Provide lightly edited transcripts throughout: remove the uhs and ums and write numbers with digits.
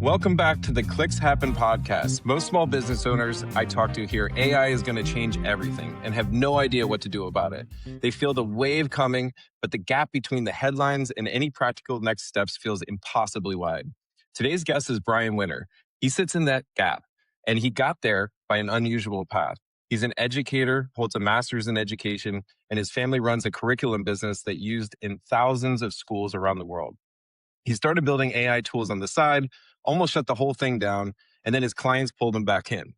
Welcome back to the Clicks Happen podcast. Most small business owners I talk to hear AI is going to change everything and have no idea what to do about it. They feel the wave coming, but the gap between the headlines and any practical next steps feels impossibly wide. Today's guest is Brian Winter. He sits in that gap, and he got there by an unusual path. He's an educator, holds a master's in education, and his family runs a curriculum business that used in thousands of schools around the world. He started building AI tools on the side, almost shut the whole thing down, and then his clients pulled him back in.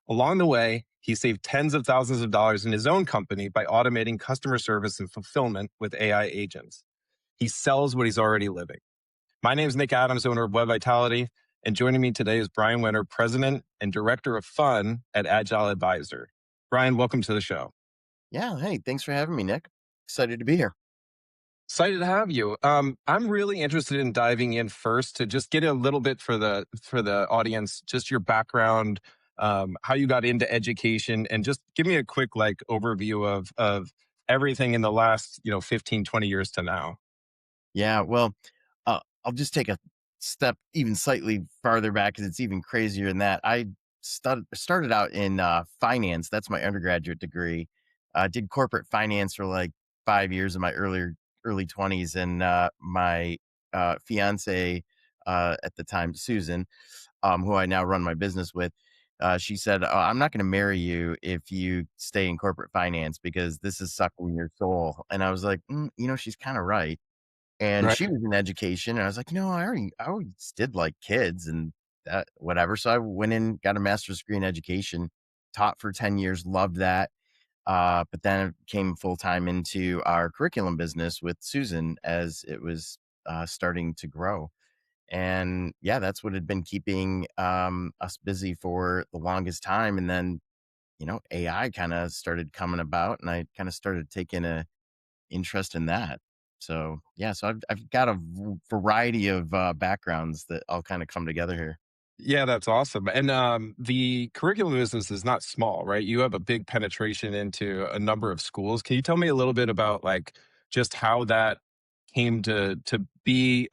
Along the way, he saved tens of thousands of dollars in his own company by automating customer service and fulfillment with AI agents. He sells what he's already living. My name is Nick Adams, owner of Web Vitality, and joining me today is Brian Winter, President and Director of Fun at Agile Advisor. Brian, welcome to the show. Yeah, hey, thanks for having me, Nick. Excited to be here. Excited to have you. I'm really interested in diving in first to just get a little bit for the audience, just your background, how you got into education, and just give me a quick overview of everything in the last 15, 20 years to now. Yeah, well, I'll just take a step even slightly farther back because it's even crazier than that. I started out in finance. That's my undergraduate degree. Did corporate finance for like 5 years in my early 20s, and my fiance at the time, Susan, who I now run my business with. She said, I'm not going to marry you if you stay in corporate finance because this is sucking your soul. And I was like, she's kind of right. And Right. she was in education. And I was like, I always did like kids and that, whatever. So I went in, got a master's degree in education, taught for 10 years, loved that. But then came full time into our curriculum business with Susan as it was starting to grow. And yeah, that's what had been keeping us busy for the longest time. And then, AI kind of started coming about, and I kind of started taking a interest in that. So yeah, so I've got a variety of backgrounds that all kind of come together here. Yeah, that's awesome. And the curriculum business is not small, right? You have a big penetration into a number of schools. Can you tell me a little bit about just how that came to be?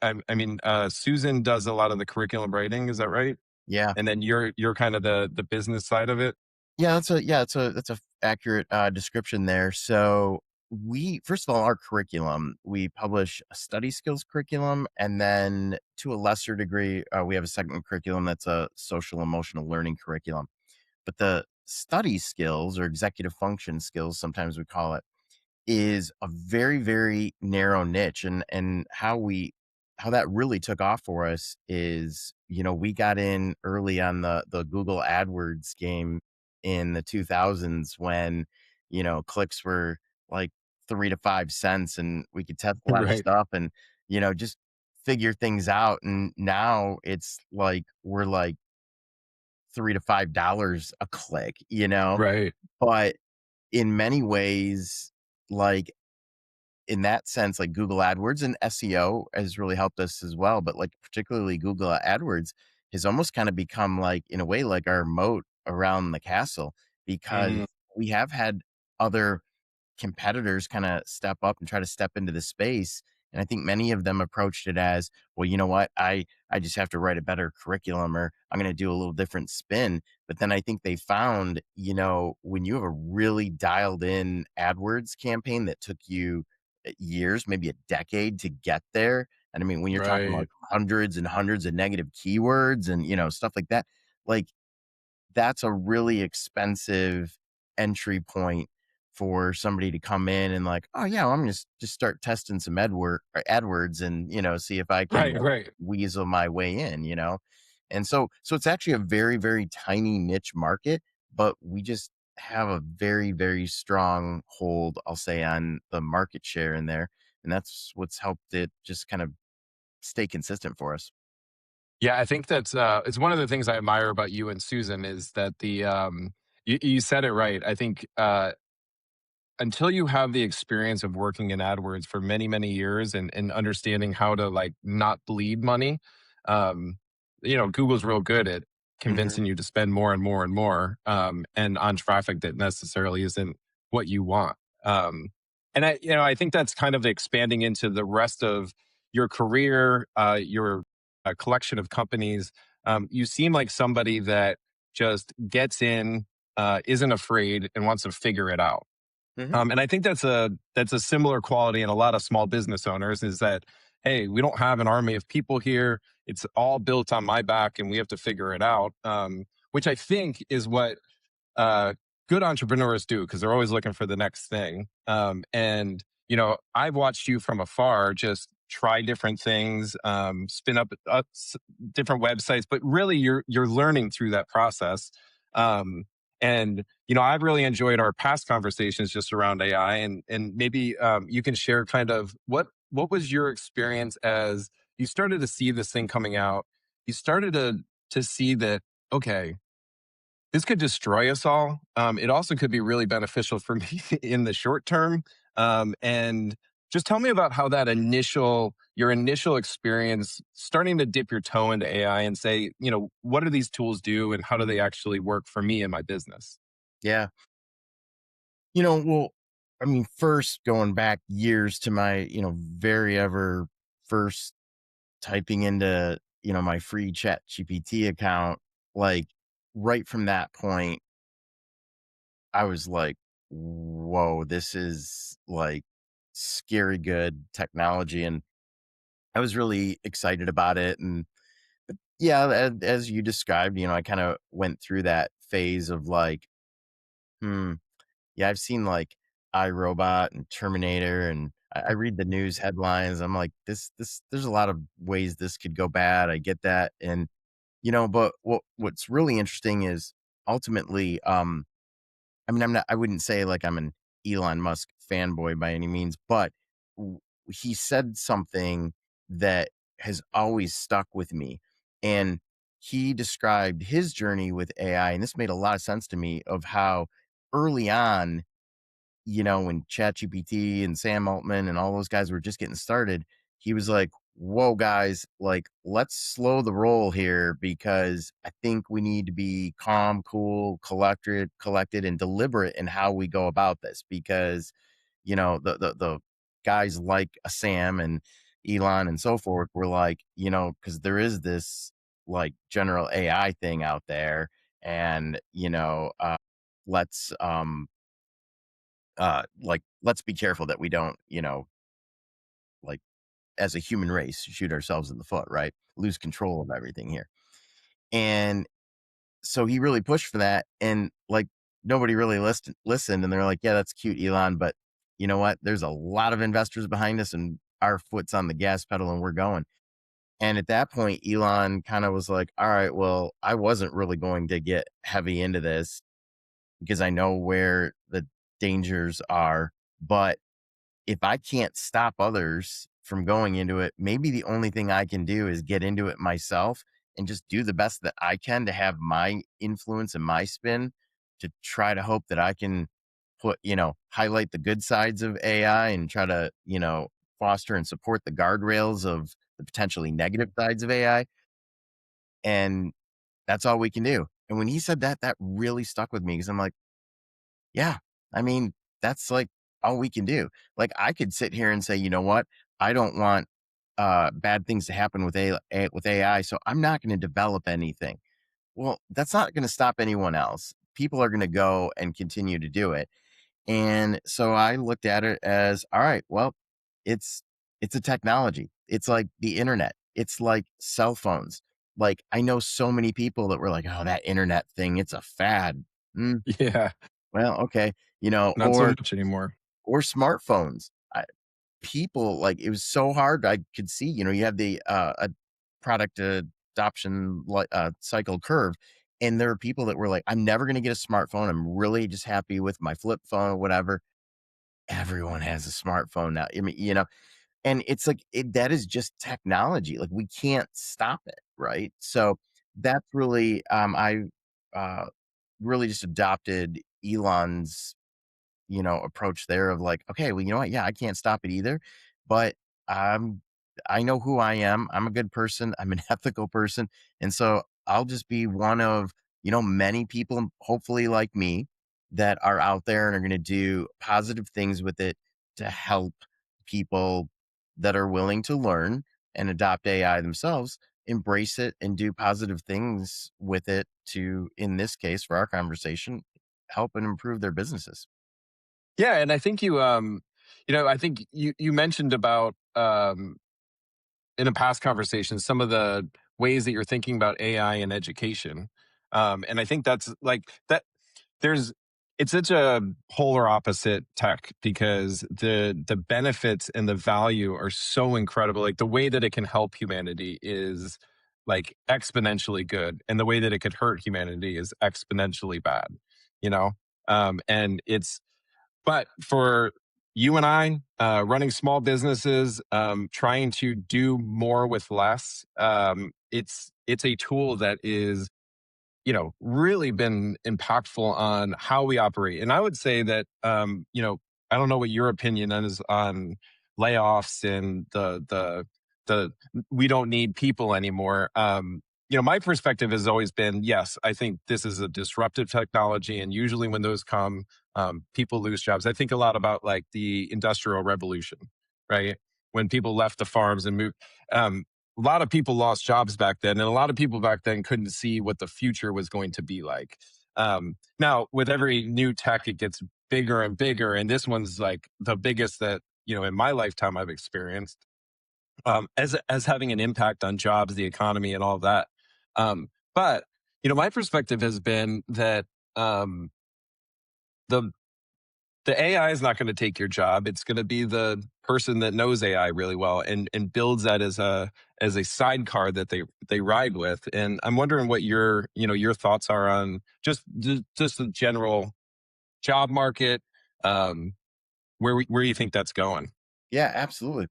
Susan does a lot of the curriculum writing, is that right? Yeah. And then you're kind of the business side of it. That's a accurate description there. So we, first of all, our curriculum, we publish a study skills curriculum, and then to a lesser degree, we have a second curriculum that's a social emotional learning curriculum. But the study skills, or executive function skills, sometimes we call it, is a very, very narrow niche. And how that really took off for us is, we got in early on the Google AdWords game in the 2000s when, clicks were like 3 to 5 cents, and we could test a lot of Right. stuff and, just figure things out. And now it's like we're like $3 to $5 a click, Right. but in many ways, like, in that sense, like Google AdWords and SEO has really helped us as well. But like particularly Google AdWords has almost kind of become like, in a way, like our moat around the castle, because Mm, we have had other competitors kind of step up and try to step into the space. And I think many of them approached it as, well, you know what, I just have to write a better curriculum, or I'm going to do a little different spin. But then I think they found, when you have a really dialed in AdWords campaign that took you years, maybe a decade to get there. And I mean, when you're talking right. like hundreds and hundreds of negative keywords and, stuff like that, like that's a really expensive entry point for somebody to come in and like, oh yeah, well, I'm gonna just start testing some AdWords and, see if I can Right. Right. weasel my way in. And so it's actually a very, very tiny niche market, but we just have a very, very strong hold, I'll say, on the market share in there. And that's what's helped it just kind of stay consistent for us. Yeah, I think that's it's one of the things I admire about you and Susan is that you said it right. I think until you have the experience of working in AdWords for many, many years and understanding how to not bleed money, um, Google's real good at Hmm. convincing you to spend more and more and more, and on traffic that necessarily isn't what you want. Um, and I think that's kind of expanding into the rest of your career, your collection of companies. You seem like somebody that just gets in, isn't afraid, and wants to figure it out. Hmm. And I think that's a similar quality in a lot of small business owners is that, hey, we don't have an army of people here. It's all built on my back, and we have to figure it out. Which I think is what uh, good entrepreneurs do because they're always looking for the next thing. And I've watched you from afar just try different things, spin up different websites, but really you're learning through that process. Um, and I've really enjoyed our past conversations just around AI, and maybe you can share kind of what was your experience as you started to see this thing coming out. You started to see that, okay, this could destroy us all. It also could be really beneficial for me in the short term. And just tell me about how your initial experience starting to dip your toe into AI and say, what do these tools do and how do they actually work for me and my business? Yeah. Well, I mean, first going back years to my, very ever first typing into, my free chat GPT account, like right from that point, I was like, whoa, this is like scary good technology. And I was really excited about it. And yeah, as you described, I kind of went through that phase of like, hmm, yeah, I've seen like iRobot and Terminator, and I read the news headlines. I'm like, there's a lot of ways this could go bad. I get that. And, but what's really interesting is ultimately, I mean, I wouldn't say like I'm an Elon Musk fanboy by any means, but w- he said something that has always stuck with me. And he described his journey with AI, and this made a lot of sense to me of how early on, when ChatGPT and Sam Altman and all those guys were just getting started, he was like, whoa, guys, like, let's slow the roll here because I think we need to be calm, cool, collected, and deliberate in how we go about this. Because, the guys like a Sam and Elon and so forth were like, because there is this like general AI thing out there, and let's like let's be careful that we don't, like as a human race, shoot ourselves in the foot, right? Lose control of everything here. And so he really pushed for that. And like nobody really listened. And they're like, yeah, that's cute, Elon. But you know what? There's a lot of investors behind us and our foot's on the gas pedal and we're going. And at that point, Elon kind of was like, all right, well, I wasn't really going to get heavy into this because I know where the dangers are. But if I can't stop others from going into it, maybe the only thing I can do is get into it myself and just do the best that I can to have my influence and my spin to try to hope that I can highlight the good sides of AI and try to, foster and support the guardrails of the potentially negative sides of AI. And that's all we can do. And when he said that, that really stuck with me because I'm like, yeah. I mean, that's like all we can do. Like I could sit here and say, you know what? I don't want bad things to happen with with AI, so I'm not going to develop anything. Well, that's not going to stop anyone else. People are going to go and continue to do it. And so I looked at it as, all right, well, it's it's a technology. It's like the internet. It's like cell phones. Like I know so many people that were like, "Oh, that internet thing, it's a fad." Mm, Yeah, well, okay, not so much anymore. or smartphones. People like it was so hard. I could see, you have the a product adoption cycle curve, and there are people that were like, "I'm never going to get a smartphone. I'm really just happy with my flip phone or whatever." Everyone has a smartphone now. I mean, and it's like that is just technology. Like we can't stop it, right? So that's really I uh, really just adopted Elon's approach there of like, okay, well, you know what? Yeah, I can't stop it either, but um, I know who I am. I'm a good person. I'm an ethical person. And so I'll just be one of, many people, hopefully like me. that are out there and are going to do positive things with it to help people that are willing to learn and adopt AI themselves embrace it and do positive things with it to, in this case, for our conversation, help and improve their businesses. Yeah, and I think I think you mentioned about in a past conversation some of the ways that you're thinking about AI in education, and I think that's like that. There's it's such a polar opposite tech because the benefits and the value are so incredible. Like the way that it can help humanity is like exponentially good, and the way that it could hurt humanity is exponentially bad. You know, and it's but for you and I, running small businesses, trying to do more with less, it's a tool that is really been impactful on how we operate. And I would say that, I don't know what your opinion is on layoffs and the we don't need people anymore. My perspective has always been, yes, I think this is a disruptive technology, and usually when those come, people lose jobs. I think a lot about like the Industrial Revolution, right? When people left the farms and moved. A lot of people lost jobs back then, and a lot of people back then couldn't see what the future was going to be like. Now, with every new tech, it gets bigger and bigger, and this one's like the biggest that in my lifetime I've experienced, as having an impact on jobs, the economy, and all of that. But my perspective has been that the the AI is not going to take your job. It's going to be the person that knows AI really well and builds that as a sidecar that they ride with. And I'm wondering what your thoughts are on just the general job market, um, where you think that's going. Yeah, absolutely.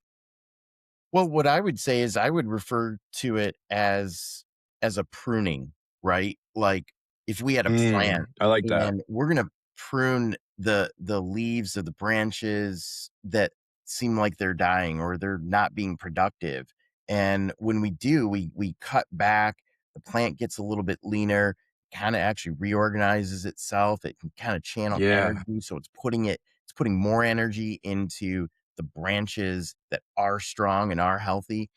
Well, what I would say is I would refer to it as a pruning, right? Like if we had a plant I like that. and we're going to prune the leaves of the branches that seem like they're dying or they're not being productive. And when we do, we cut back, the plant gets a little bit leaner, kind of actually reorganizes itself. It can kind of channel Yeah. energy. So it's putting more energy into the branches that are strong and are healthy.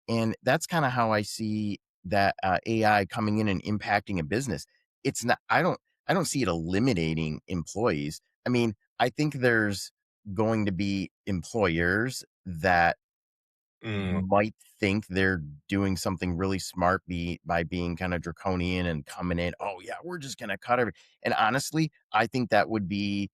And that's kind of how I see that AI coming in and impacting a business. It's not, I don't see it eliminating employees. I mean, I think there's going to be employers that Mm. might think they're doing something really smart by being kind of draconian and coming in. Oh yeah, we're just going to cut every. And honestly, I think that would be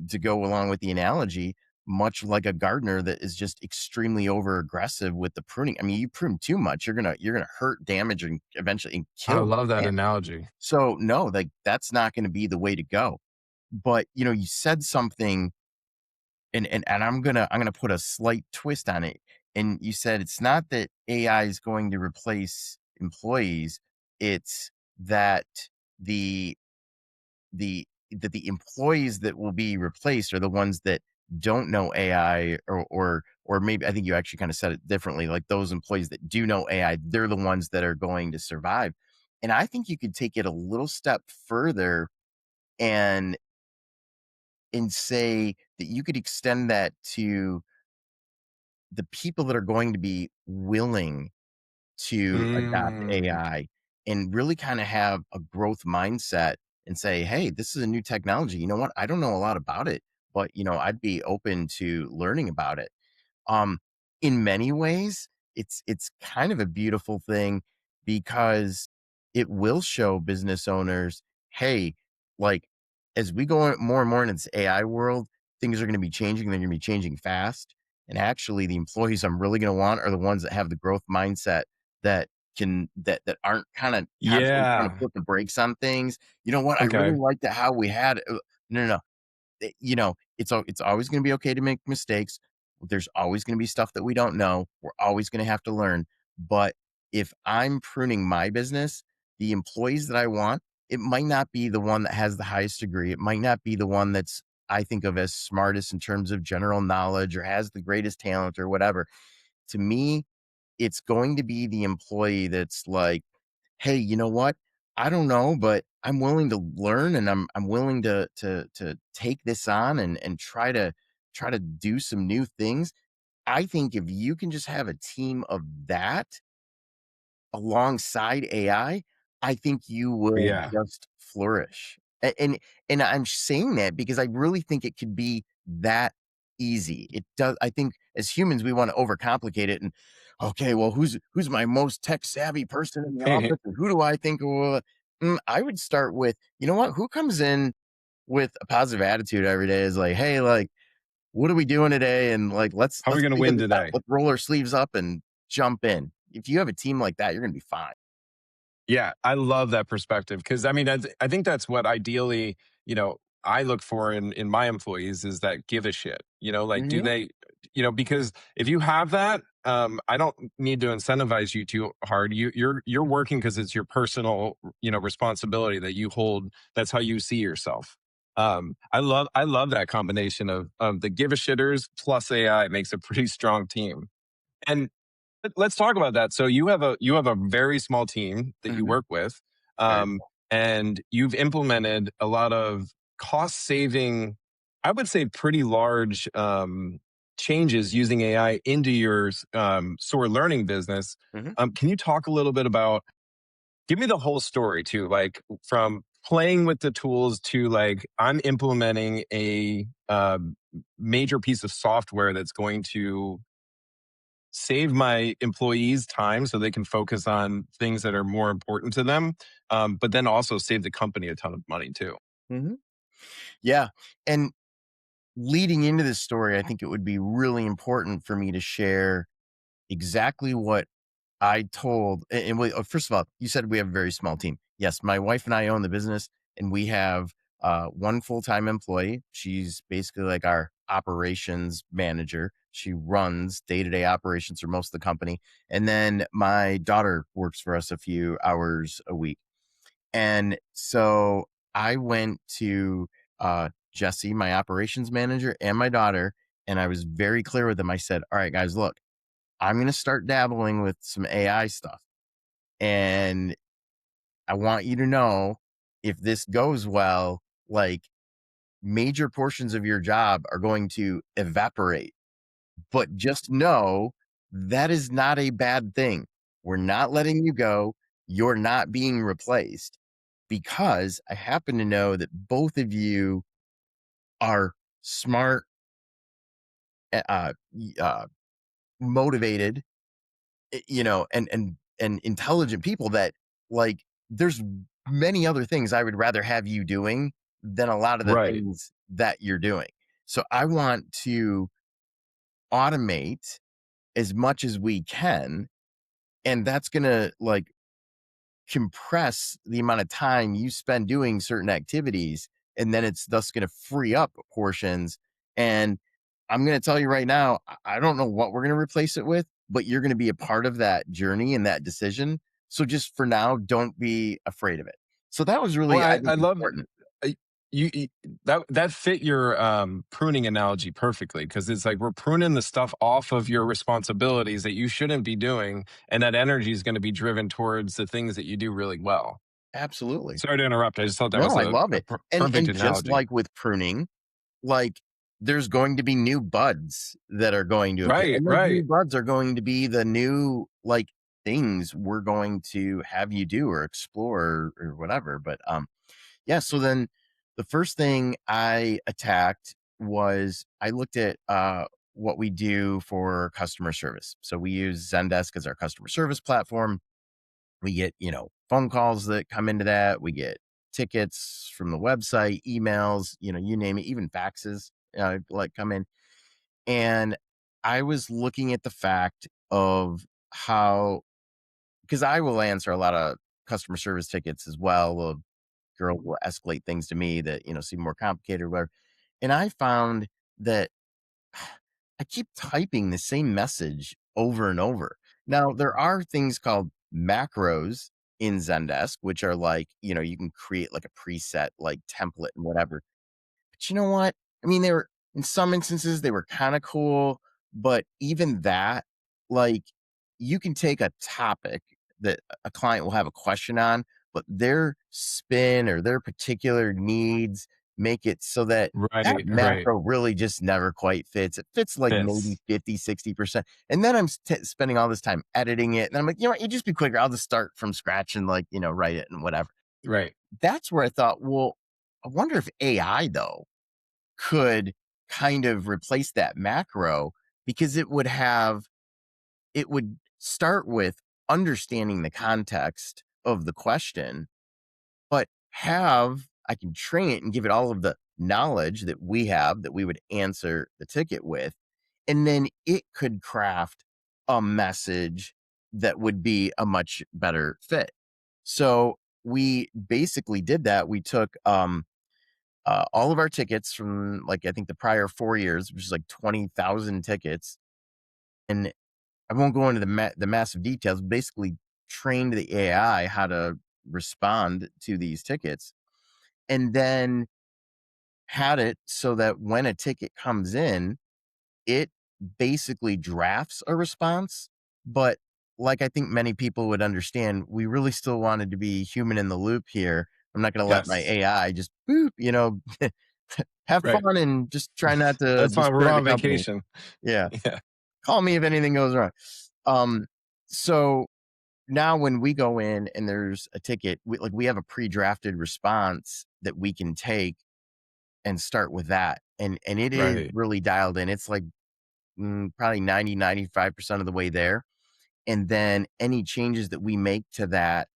to go along with the analogy, much like a gardener that is just extremely over aggressive with the pruning. I mean, you prune too much, you're gonna hurt, damage, and eventually and I kill the love that plant. analogy. So no, like that's not going to be the way to go. But you said something, and I'm gonna put a slight twist on it. And you said it's not that AI is going to replace employees; it's that the the employees that will be replaced are the ones that don't know AI or maybe I think you actually kind of said it differently, like those employees that do know AI, they're the ones that are going to survive. And I think you could take it a little step further and say that you could extend that to the people that are going to be willing to adopt Mm. AI and really kind of have a growth mindset and say, "Hey, this is a new technology. You know what? I don't know a lot about it, but I'd be open to learning about it." Um, in many ways, it's kind of a beautiful thing because it will show business owners, hey, like as we go more and more into this AI world, things are going to be changing. They're going to be changing fast. And actually, the employees I'm really going to want are the ones that have the growth mindset that that aren't kind of constantly trying to Yeah. put the brakes on things. You know what? I Okay. really like how we had. No, no, no it's always going to be okay to make mistakes. There's always going to be stuff that we don't know. We're always going to have to learn. But if I'm pruning my business, the employees that I want, it might not be the one that has the highest degree. It might not be the one that's I think of as smartest in terms of general knowledge or has the greatest talent or whatever. To me, it's going to be the employee that's like, hey, you know what? I don't know, but I'm willing to learn, and I'm willing to take this on and try to do some new things. I think if you can just have a team of that alongside I think you will Yeah. just flourish. And I'm saying that because I really think it could be that easy. It does. I think as humans, we want to overcomplicate it. And okay, well, who's my most tech savvy person in the office, and who do I think will? I would start with, you know what? Who comes in with a positive attitude every day is like, hey, like, what are we doing today? And like, How are we let's going to figure win this out. today? Let's roll our sleeves up and jump in. If you have a team like that, you're gonna be fine. Yeah, I love that perspective because I mean, I think that's what ideally, I look for in my employees is that give a shit. Like, do Mhm, they, because if you have that, I don't need to incentivize you too hard. You're working because it's your personal, responsibility that you hold. That's how you see yourself. I love that combination of the give a shitters plus AI makes a pretty strong team. And let's talk about that. So you have a very small team that you mhm, work with, very um, and you've implemented a lot of cost saving. I would say pretty large changes using AI into your SOAR learning business. mhm, Can you talk a little bit about? Give me the whole story too, like from playing with the tools to like I'm implementing a major piece of software that's going to save my employees time so they can focus on things that are more important to them, but then also save the company a ton of money too. mhm. Yeah, and leading into this story, I think it would be really important for me to share exactly what I told and wait, first of all, you said we have a very small team. Yes, my wife and I own the business, and we have, 1 full-time employee. She's basically like our operations manager. She runs day-to-day operations for most of the company, and then my daughter works for us a few hours a week. And so I went to Jesse, my operations manager, and my daughter, and I was very clear with them. I said, all right, guys, look, I'm going to start dabbling with some AI stuff. And I want you to know if this goes well, like major portions of your job are going to evaporate. But just know that is not a bad thing. We're not letting you go. You're not being replaced because I happen to know that both of you are smart, motivated, and intelligent people that like there's many other things I would rather have you doing than a lot of the Right. things that you're doing. So I want to automate as much as we can, and that's going to like compress the amount of time you spend doing certain activities, and then it's thus going to free up portions. And I'm going to tell you right now, I don't know what we're going to replace it with, but you're going to be a part of that journey and that decision. So just for now, don't be afraid of it. So that was Well, really, I I think, love important. you that fit your pruning analogy perfectly because it's like we're pruning the stuff off of your responsibilities that you shouldn't be doing, and that energy is going to be driven towards the things that you do really well. Absolutely. Sorry to interrupt. I just thought that No, was I a, love a it. per- And perfect just analogy. like with pruning, like, there's going to be new buds that are going to appear, Right, and those new right. buds are going to be the new, like, things we're going to have you do or explore or whatever, but, yeah, so then the first thing I attacked was I looked at, what we do for customer service. So we use Zendesk as our customer service platform. We get, phone calls that come into that. We get tickets from the website, emails, you name it, even faxes, like come in. And I was looking at the fact of how, because I will answer a lot of customer service tickets as well. A girl will escalate things to me that, seem more complicated or whatever. And I found that I keep typing the same message over and over. Now, there are things called macros in Zendesk, which are like, you can create like a preset, like template and whatever. But you know what? I mean, they were in some instances they were kind of cool, but even that, like, you can take a topic that a client will have a question on, but their spin or their particular needs make it so that that Right, right. macro really just never quite fits. It fits like maybe Fits. 50, 60%. And then I'm spending all this time editing it. And I'm like, it'd just be quicker. I'll just start from scratch and like, write it and whatever. Right. That's where I thought, well, I wonder if AI though could kind of replace that macro because it would start with understanding the context of the question, but I can train it and give it all of the knowledge that we have that we would answer the ticket with. And then it could craft a message that would be a much better fit. So we basically did that. We took all of our tickets from like, I think the prior 4 years, which is like 20,000 tickets. And I won't go into the massive details, basically trained the AI how to respond to these tickets and then had it so that when a ticket comes in, it basically drafts a response. But like I think many people would understand, we really still wanted to be human in the loop here. I'm not going to let my Yes. AI just boop, have Right. fun and just try not to That's why we're destroy the on company. vacation. Yeah. Yeah. Call me if anything goes wrong. Um, so now when we go in and there's a ticket, we have a pre-drafted response that we can take and start with that. And it is Right. really dialed in. It's like probably 90, 95% of the way there. And then any changes that we make to that,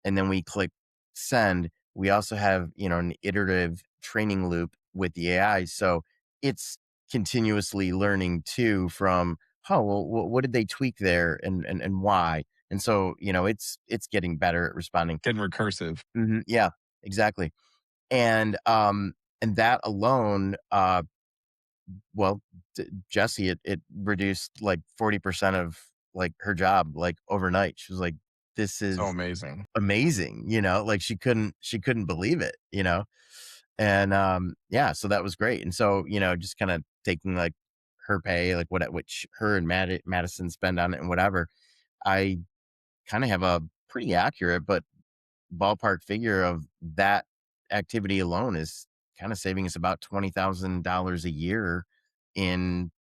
and then we click send, we also have, an iterative training loop with the AI. So it's continuously learning too from, oh, well, what did they tweak there and why? And so, it's getting better at responding. Getting recursive. Yeah, exactly. And that alone, well, Jesse, it reduced like 40% of like her job, like overnight. She was like, this So is amazing. amazing, like she couldn't believe it. And yeah, so that was great. And so, just kind of taking like her pay, like which her and Madison spend on it and whatever, I kind of have a pretty accurate but ballpark figure of that activity alone is kind of saving us about $20,000 a year in,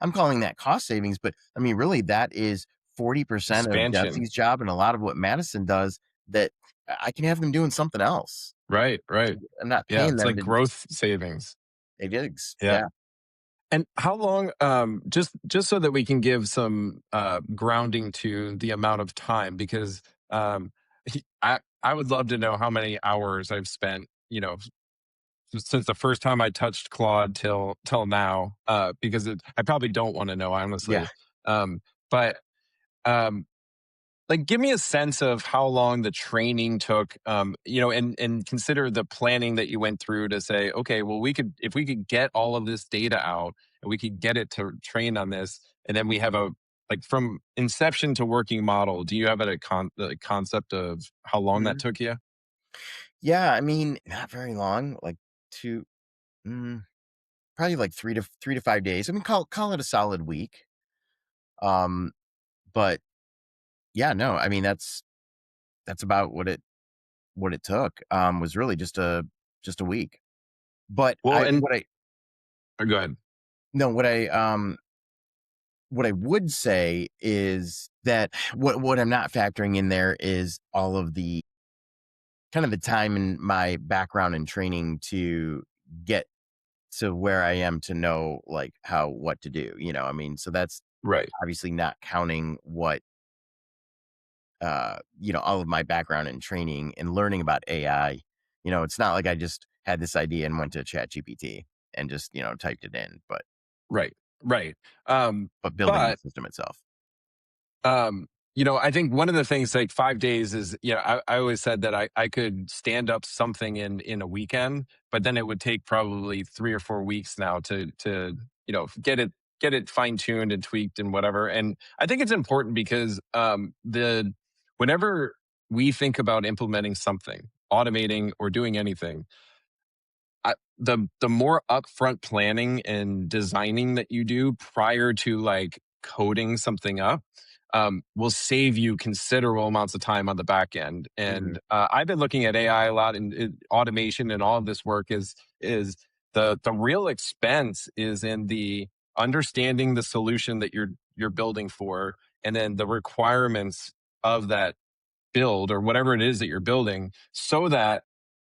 I'm calling that cost savings, but I mean, really that is 40% of Expansion. Jesse's job and a lot of what Madison does that I can have them doing something else. Right, So right. I'm not Yeah, paying it's them like to just growth savings. pay gigs. Yeah. Yeah. And how long, just so that we can give some grounding to the amount of time, because I would love to know how many hours I've spent, since the first time I touched Claude till now, because I probably don't want to know, Yeah. honestly. But um, like, give me a sense of how long the training took, and consider the planning that you went through to say, okay, well, if we could get all of this data out and we could get it to train on this, and then we have a, like, from inception to working model, do you have the concept of how long that Mhm. took you? Yeah. I mean, not very long, like two, mm, probably like 3 to 5 days. I mean, call it a solid week. Um, but yeah, no, I mean, that's about what it took, was really just a week. But Well, I and what I go ahead. no, what I would say is that what I'm not factoring in there is all of the kind of the time in my background and training to get to where I am to know like what to do, I mean, so that's Right. obviously not counting what all of my background and training and learning about AI. It's not like I just had this idea and went to ChatGPT and just, typed it in, Right. Right. Um, but building the but system itself. I think one of the things, like, 5 days is, I always said that I could stand up something in a weekend, but then it would take probably 3 or 4 weeks now to get it fine tuned and tweaked and whatever. And I think it's important because the whenever we think about implementing something, automating or doing anything, the more upfront planning and designing that you do prior to, like, coding something up, will save you considerable amounts of time on the back end. Mhm. And I've been looking at AI a lot, and automation and all of this work is the real expense is in the understanding the solution that you're building for, and then the requirements of that build or whatever it is that you're building, so that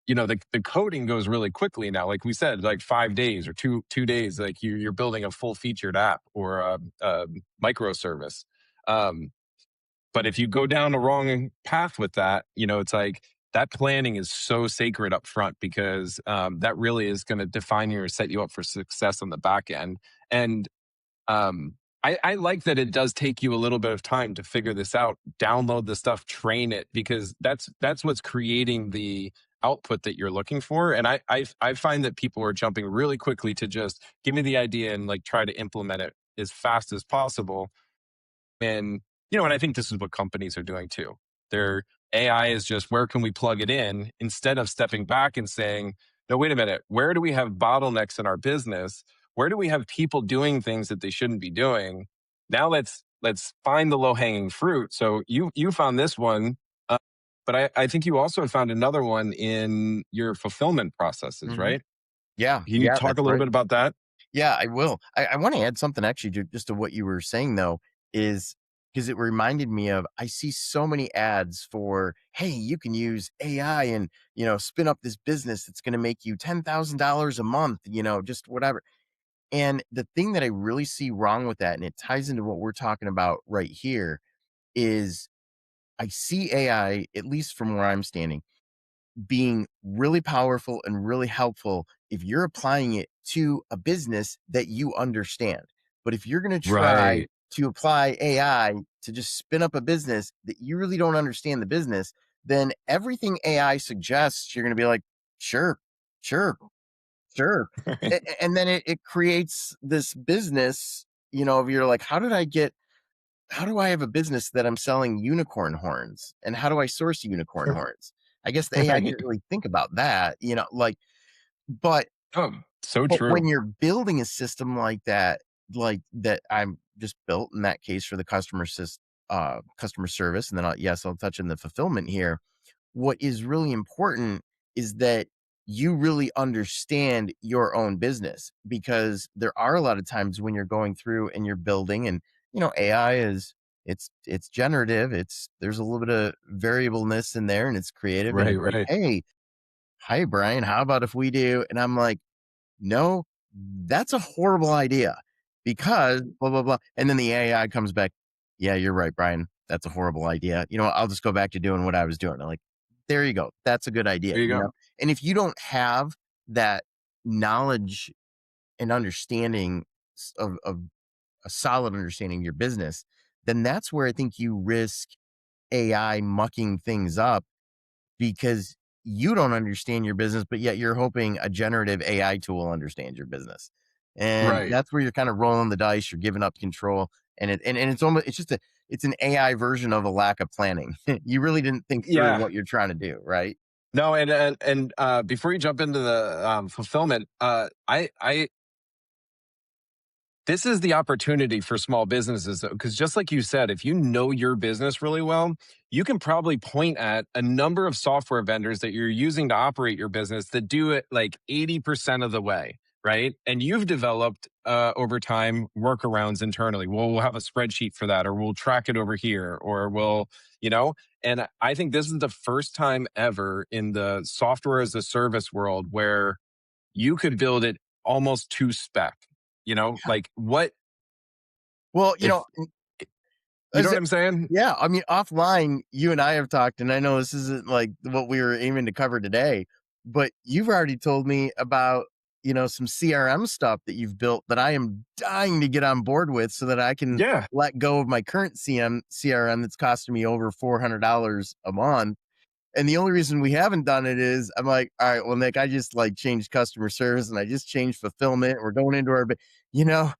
the coding goes really quickly now. Like we said, like 5 days or two days, like you're building a full featured app or a microservice. Um, but if you go down the wrong path with that, it's like that planning is so sacred up front, because that really is going to define you or set you up for success on the back end. And I like that it does take you a little bit of time to figure this out, download the stuff, train it, because that's what's creating the output that you're looking for. And I find that people are jumping really quickly to just give me the idea and like try to implement it as fast as possible. And, and I think this is what companies are doing too. Their AI is just, where can we plug it in, instead of stepping back and saying, no, wait a minute, where do we have bottlenecks in our business? Where do we have people doing things that they shouldn't be doing? Now let's find the low hanging fruit. So you found this one, uh, but I think you also found another one in your fulfillment processes, Mhm. right? Yeah, Can you yeah, talk that's a little right. bit about that? Yeah, I will. I want to add something actually just to what you were saying though, is because it reminded me of I see so many ads for, hey, you can use AI and spin up this business that's going to make you $10,000 a month, just whatever. And the thing that I really see wrong with that, and it ties into what we're talking about right here, is I see AI, at least from where I'm standing, being really powerful and really helpful if you're applying it to a business that you understand. But if you're going to try Right. to apply AI to just spin up a business that you really don't understand the business, then everything AI suggests, you're going to be like, sure, sure, sure. And then it creates this business, of you're like, how do I have a business that I'm selling unicorn horns? And how do I source unicorn horns? I guess the AI Right. didn't really think about that, like, but Oh, so but when true. you're building a system like that I'm just built in that case for the customer service, and then I'll touch on the fulfillment here. What is really important is that you really understand your own business, because there are a lot of times when you're going through and you're building, and AI is it's generative, there's a little bit of variableness in there, and it's creative, and Right, it's like, right. hey, hi Brian, how about if we do, and I'm like, no, that's a horrible idea, because blah blah blah, and then the AI comes back, yeah, you're right, Brian, that's a horrible idea, I'll just go back to doing what I was doing. I'm like, there you go, that's a good idea, There you go. and if you don't have that knowledge and understanding of a solid understanding of your business, then that's where I think you risk AI mucking things up, because you don't understand your business, but yet you're hoping a generative AI tool understands your business. And Right. that's where you're kind of rolling the dice, you're giving up control. And it's almost, it's an AI version of a lack of planning. You really didn't think through Yeah. what you're trying to do, right? No, and before you jump into the fulfillment, I this is the opportunity for small businesses, because just like you said, if you know your business really well, you can probably point at a number of software vendors that you're using to operate your business that do it like 80% of the way, right? And you've developed over time workarounds internally. Well, we'll have a spreadsheet for that, or we'll track it over here, or you know, and I think this is the first time ever in the software as a service world where you could build it almost to spec. Like what Well, if you know as what I'm saying? yeah, I mean, offline, you and I have talked, and I know this isn't like what we were aiming to cover today, but you've already told me about, some CRM stuff that you've built that I am dying to get on board with, so that I can Yeah. let go of my current CRM that's costing me over $400 a month. And the only reason we haven't done it is I'm like, all right, well, Nick, I just like changed customer service and I just changed fulfillment. We're going into you know,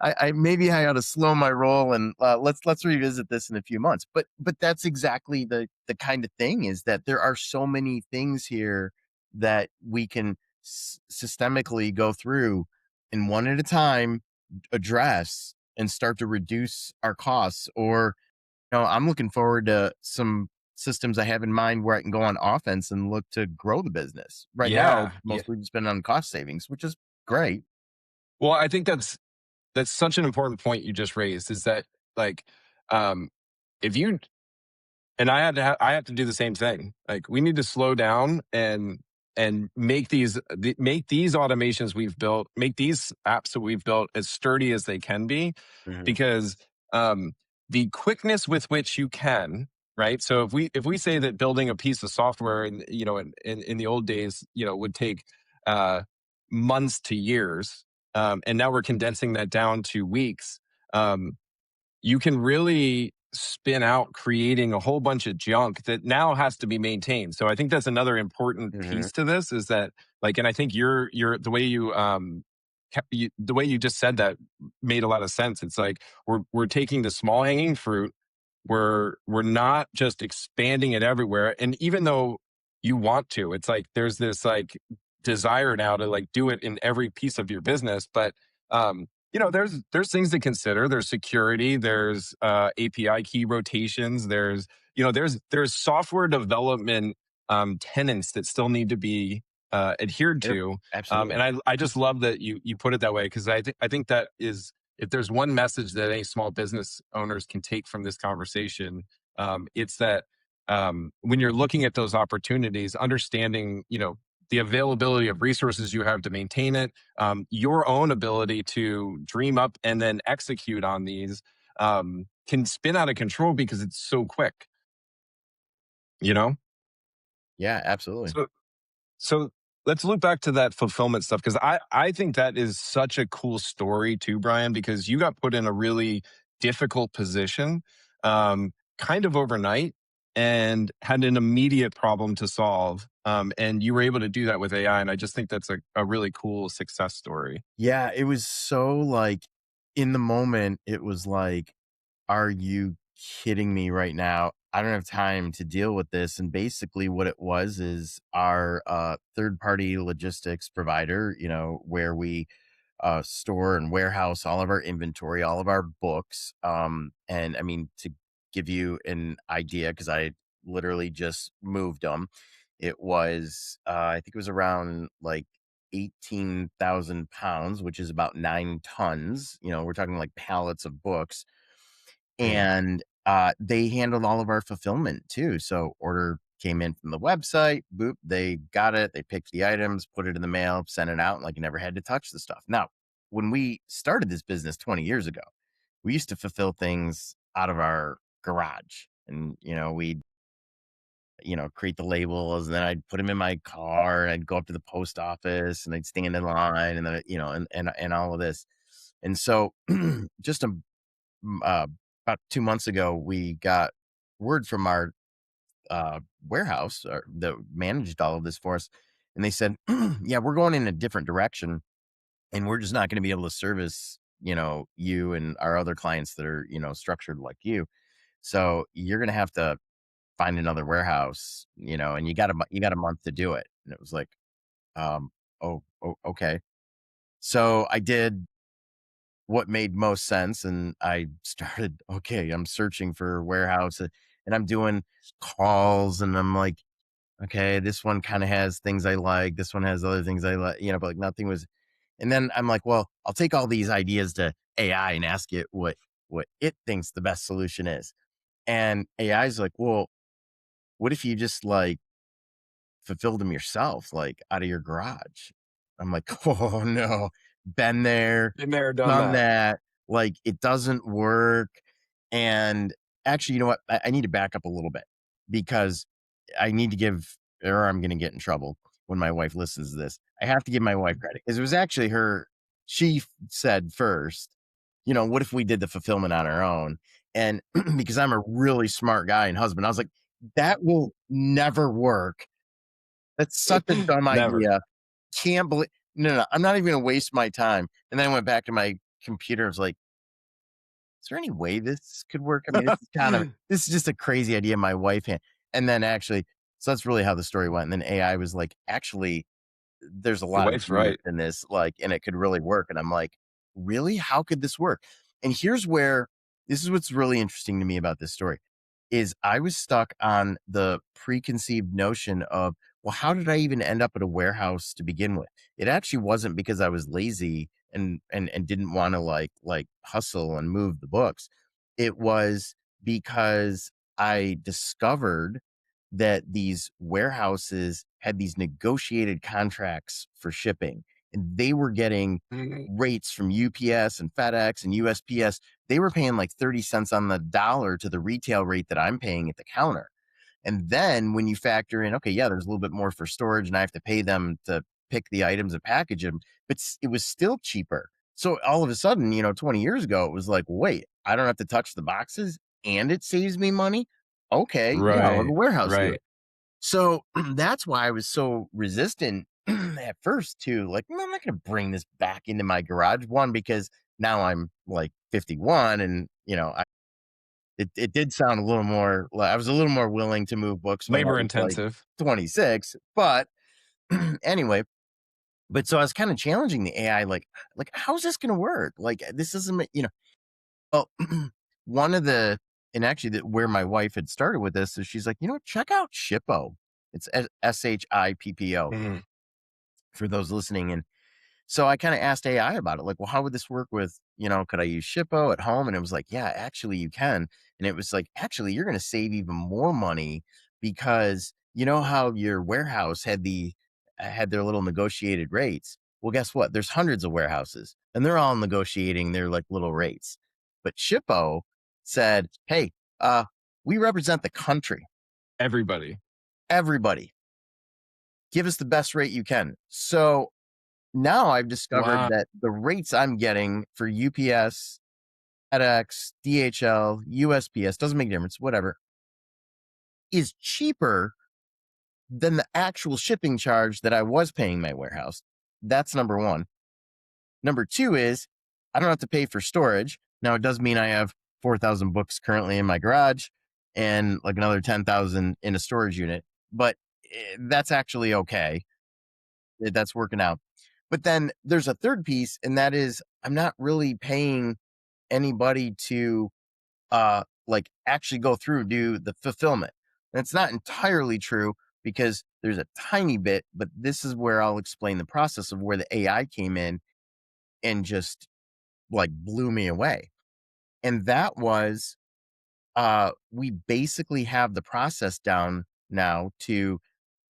I maybe I ought to slow my roll, and let's revisit this in a few months. But that's exactly the kind of thing, is that there are so many things here that we can systemically go through and one at a time address. and start to reduce our costs. Or, I'm looking forward to some systems I have in mind where I can go on offense and look to grow the business. Right now, it's Yeah. Yeah. mostly just been on cost savings, which is great. Well, I think that's such an important point you just raised is that like um if you and I had to do the same thing. Like we need to slow down and make make these automations we've built, make these apps that we've built as sturdy as they can be, Hmm. because um, the quickness with which you can, right? So if we say that building a piece of software in in the old days, would take uh, months to years, and now we're condensing that down to weeks. Um, you can really spin out creating a whole bunch of junk that now has to be maintained. So I think that's another important Hmm. piece to this is that like, and I think you're the way the way you just said that made a lot of sense. It's like we're taking the small hanging fruit, we're not just expanding it everywhere. And even though you want to, it's like there's this like desire now to like do it in every piece of your business. But there's things to consider. There's security, there's API key rotations, there's software development tenants that still need to be adhered Yep, to. absolutely. And I just love that you put it that way, because I think that is, if there's one message that any small business owners can take from this conversation, it's that when you're looking at those opportunities, understanding, the availability of resources you have to maintain it, your own ability to dream up and then execute on these can spin out of control because it's so quick, you know? Yeah, absolutely. So So let's look back to that fulfillment stuff, because I think that is such a cool story too, Brian, because you got put in a really difficult position, kind of overnight, and had an immediate problem to solve. And you were able to do that with AI. And I just think that's a really cool success story. Yeah, it was so like in the moment, it was like, are you kidding me right now? I don't have time to deal with this. And basically, what it was is our third party logistics provider, where we store and warehouse all of our inventory, all of our books. And I mean, to give you an idea, because I literally just moved them, it was, I think it was around like 18,000 pounds, which is about 9 tons. We're talking like pallets of books. Mm. And they handled all of our fulfillment too. So order came in from the website, boop, they got it, they picked the items, put it in the mail, sent it out, like you never had to touch the stuff. Now, when we started this business 20 years ago, we used to fulfill things out of our garage. And, we'd, create the labels, and then I'd put them in my car, and I'd go up to the post office, and I'd stand in line, and then, and all of this. And so just about 2 months ago, we got word from our warehouse that managed all of this for us. And they said, yeah, we're going in a different direction, and we're just not going to be able to service, you and our other clients that are, structured like you. So you're going to have to find another warehouse, and you got a month to do it. And it was like, um, oh, okay. So I did what made most sense, and I started, okay, I'm searching for a warehouse, and I'm doing calls, and I'm like, okay, this one kind of has things I like, this one has other things I like, but like nothing was. And then I'm like, well, I'll take all these ideas to AI and ask it what it thinks the best solution is. And AI is like, well, what if you just like fulfilled them yourself, like out of your garage? I'm like, oh no, been there, Been there, done done that. that. Like it doesn't work. And actually, you know what? I need to back up a little bit, because I need to give, or I'm going to get in trouble when my wife listens to this. I have to give my wife credit, because it was actually her. She said first, what if we did the fulfillment on our own? And because I'm a really smart guy and husband, I was like, that will never work. That's such a dumb Never. idea. Can't believe, no, I'm not even gonna waste my time. And then I went back to my computer. I was like, is there any way this could work? I mean, this is just a crazy idea my wife had. And then actually, so that's really how the story went. And then AI was like, actually, there's a Your lot of wife's genius right. in this, like, and it could really work. And I'm like, really? How could this work? And this is what's really interesting to me about this story is I was stuck on the preconceived notion of, well, how did I even end up at a warehouse to begin with? It actually wasn't because I was lazy and didn't want to like hustle and move the books. It was because I discovered that these warehouses had these negotiated contracts for shipping, and they were getting Mhm. rates from UPS and FedEx and USPS. They were paying like 30 cents on the dollar to the retail rate that I'm paying at the counter. And then when you factor in, okay, yeah, there's a little bit more for storage and I have to pay them to pick the items and package them, but it was still cheaper. So all of a sudden, 20 years ago, it was like, wait, I don't have to touch the boxes and it saves me money. Okay, yeah, I'll have a Right. warehouse do it. Right. So that's why I was so resistant at first to like, "No, I'm not going to bring this back into my garage. One, because now I'm like 51 and, it did sound a little more, I was a little more willing to move books when I Labor was like intensive. 26. But anyway, but so I was kind of challenging the AI, like, how's this going to work? Like, this isn't, well, one of the, and actually where my wife had started with this is she's like, check out Shippo. It's SHIPPO Mhm. for those listening. And so I kind of asked AI about it, like, well, how would this work with, could I use Shippo at home? And it was like, yeah, actually you can. And it was like, actually, you're going to save even more money because you know how your warehouse had their little negotiated rates. Well, guess what? There's hundreds of warehouses and they're all negotiating their like little rates. But Shippo said, hey, we represent the country, Everybody. everybody. Give us the best rate you can. So now I've discovered Wow. that the rates I'm getting for UPS, FedEx, DHL, USPS, doesn't make a difference, whatever, is cheaper than the actual shipping charge that I was paying my warehouse. That's number one. Number two is I don't have to pay for storage. Now, it does mean I have 4,000 books currently in my garage and like another 10,000 in a storage unit, but that's actually okay. That's working out. But then there's a third piece, and that is I'm not really paying anybody to like actually go through do the fulfillment. And it's not entirely true because there's a tiny bit, but this is where I'll explain the process of where the AI came in and just like blew me away. And that was we basically have the process down now to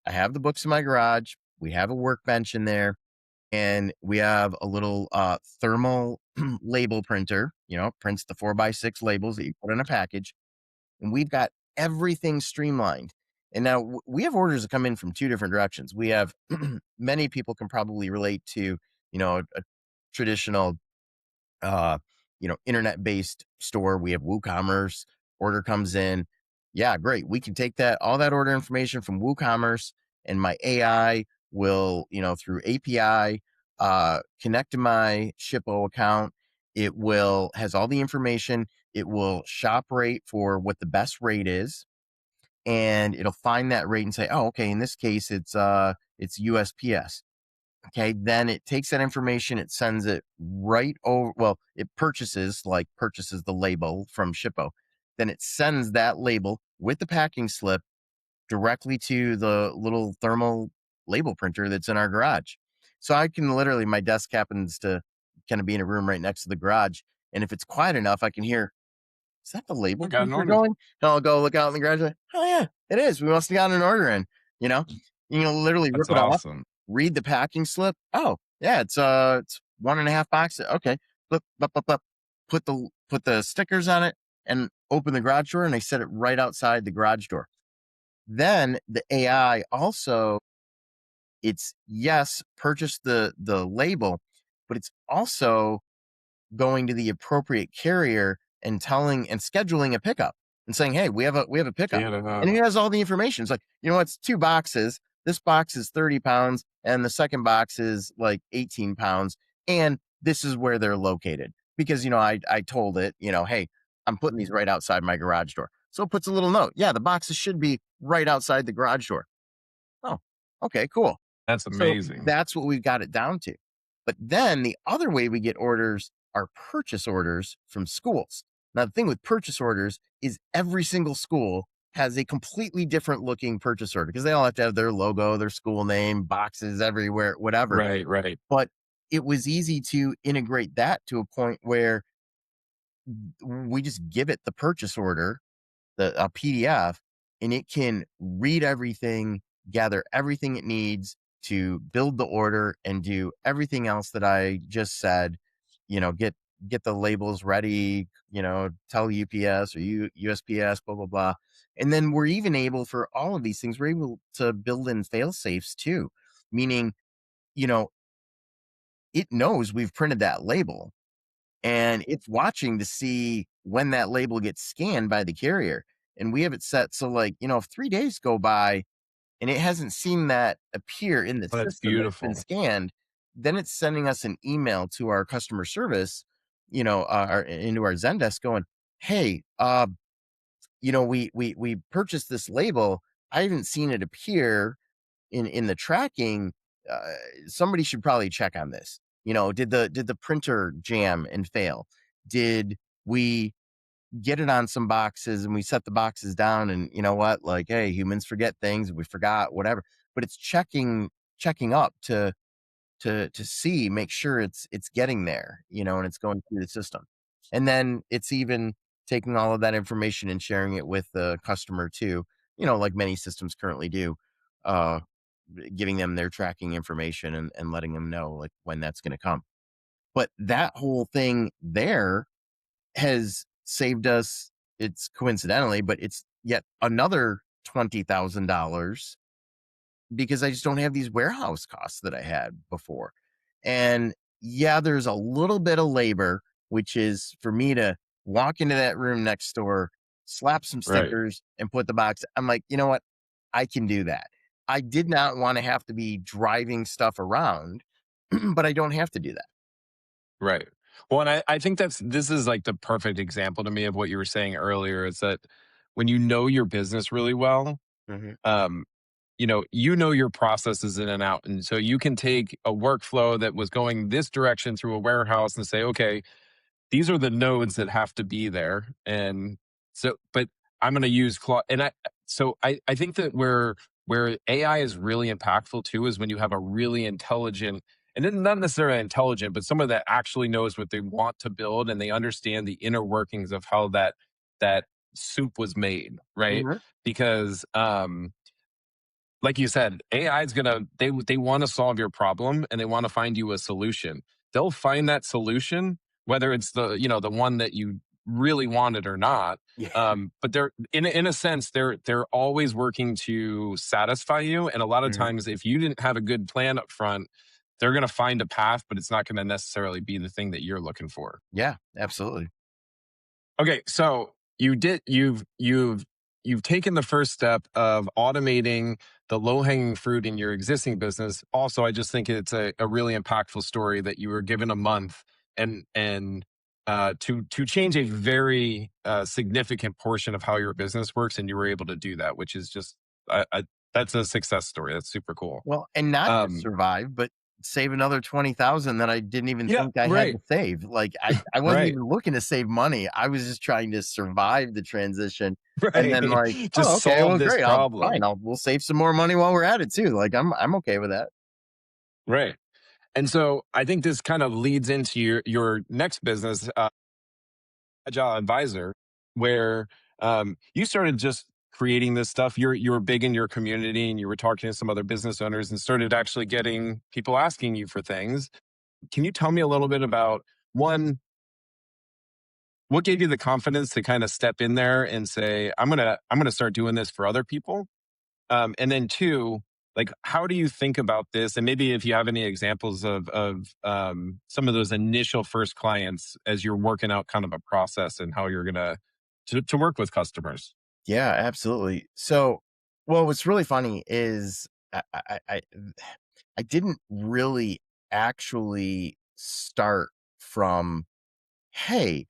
I have the books in my garage, we have a workbench in there, and we have a little thermal label printer, prints the 4x6 labels that you put in a package. And we've got everything streamlined. And now we have orders that come in from two different directions. We have many people can probably relate to, a traditional internet-based store. We have WooCommerce. Order comes in. Yeah, great. We can take all that order information from WooCommerce, and my AI will, through API, connect to my Shippo account. It will has all the information. It will shop rate for what the best rate is, and it'll find that rate and say, oh, okay, in this case, it's USPS. Okay, then it takes that information, it sends it right over. Well, it purchases the label from Shippo. Then it sends that label with the packing slip directly to the little thermal label printer that's in our garage. So I can literally, my desk happens to kind of be in a room right next to the garage. And if it's quiet enough, I can hear, is that the I label got an printer order. going? And I'll go look out in the garage. Like, oh yeah, it is. We must have gotten an order in. You know, literally That's rip it off, awesome. read the packing slip. Oh yeah, it's 1.5 boxes. Okay, flip, flip, flip, flip. Put the stickers on it and open the garage door, and they set it right outside the garage door. Then the AI also, it's yes, purchase the label, but it's also going to the appropriate carrier and telling and scheduling a pickup and saying, "Hey, we have a pickup." Get it And he out. has all the information. It's like, it's 2 boxes. This box is 30 pounds and the second box is like 18 pounds. And this is where they're located. Because, I told it, hey, I'm putting these right outside my garage door. So it puts a little note. Yeah, the boxes should be right outside the garage door. Oh, okay, cool. That's So amazing. that's what we've got it down to. But then the other way we get orders are purchase orders from schools. Now, the thing with purchase orders is every single school has a completely different looking purchase order because they all have to have their logo, their school name, boxes everywhere, whatever. Right, right. But it was easy to integrate that to a point where we just give it the purchase order, a PDF, and it can read everything, gather everything it needs to build the order and do everything else that I just said. Get the labels ready, tell UPS or USPS, blah blah blah. And then we're even able for all of these things, we're able to build in fail safes too, meaning, you know, it knows we've printed that label and it's watching to see when that label gets scanned by the carrier. And we have it set so, like, if 3 days go by and it hasn't seen that appear in the Oh, that's system that it's been beautiful. scanned, then it's sending us an email to our customer service, into our Zendesk going, "Hey, we purchased this label. I haven't seen it appear in the tracking. uh, Somebody should probably check on this. Did the printer jam and fail? Did we get it on some boxes and we set the boxes down, and you know what, like, hey, humans forget things, we forgot, whatever. But it's checking up to see, make sure it's getting there, and it's going through the system. And then it's even taking all of that information and sharing it with the customer too, like many systems currently do, uh giving them their tracking information and letting them know, like, when that's going to come. But that whole thing there has saved us, it's coincidentally, but it's yet another $20,000 because I just don't have these warehouse costs that I had before. And yeah, there's a little bit of labor, which is for me to walk into that room next door, slap some Right, stickers, and put the box. I'm like, you know what? I can do that. I did not want to have to be driving stuff around, but I don't have to do that. right. Well, and I think this is like the perfect example to me of what you were saying earlier is that when you know your business really well, Mhm. um, you know your processes in and out. And so you can take a workflow that was going this direction through a warehouse and say, okay, these are the nodes that have to be there. And so, but I'm going to use Claude. I think that where AI is really impactful too is when you have a really intelligent, and then not necessarily intelligent, but someone that actually knows what they want to build and they understand the inner workings of how that soup was made, right? Mhm. Because like you said, AI is gonna they want to solve your problem and they want to find you a solution. They'll find that solution, whether it's the one that you really wanted or not. Yeah. But they're in a sense they're always working to satisfy you. And a lot of Mhm. times, if you didn't have a good plan up front, they're gonna find a path, but it's not gonna necessarily be the thing that you're looking for. Yeah, absolutely. Okay, so you've taken the first step of automating the low-hanging fruit in your existing business. Also, I just think it's a really impactful story that you were given a month and to change a very significant portion of how your business works, and you were able to do that, which is just that's a success story. That's super cool. Well, and not just Um, survive, but save another 20,000 that I didn't even yeah, think I had right, to save. Like, I wasn't right, even looking to save money. I was just trying to survive the transition. And then, right. like, Just "Oh, okay, solve well, this great. problem, We'll save some more money while we're at it too." Like, I'm okay with that. right? And so I think this kind of leads into your next business, Agile Advisor, where you started just creating this stuff. You were big in your community, and you were talking to some other business owners, and started actually getting people asking you for things. Can you tell me a little bit about one? What gave you the confidence to kind of step in there and say, I'm gonna start doing this for other people? And then two, like, how do you think about this? And maybe if you have any examples of some of those initial first clients as you're working out kind of a process and how you're gonna to work with customers. Yeah, absolutely. So, well, what's really funny is I didn't really actually start from, "Hey,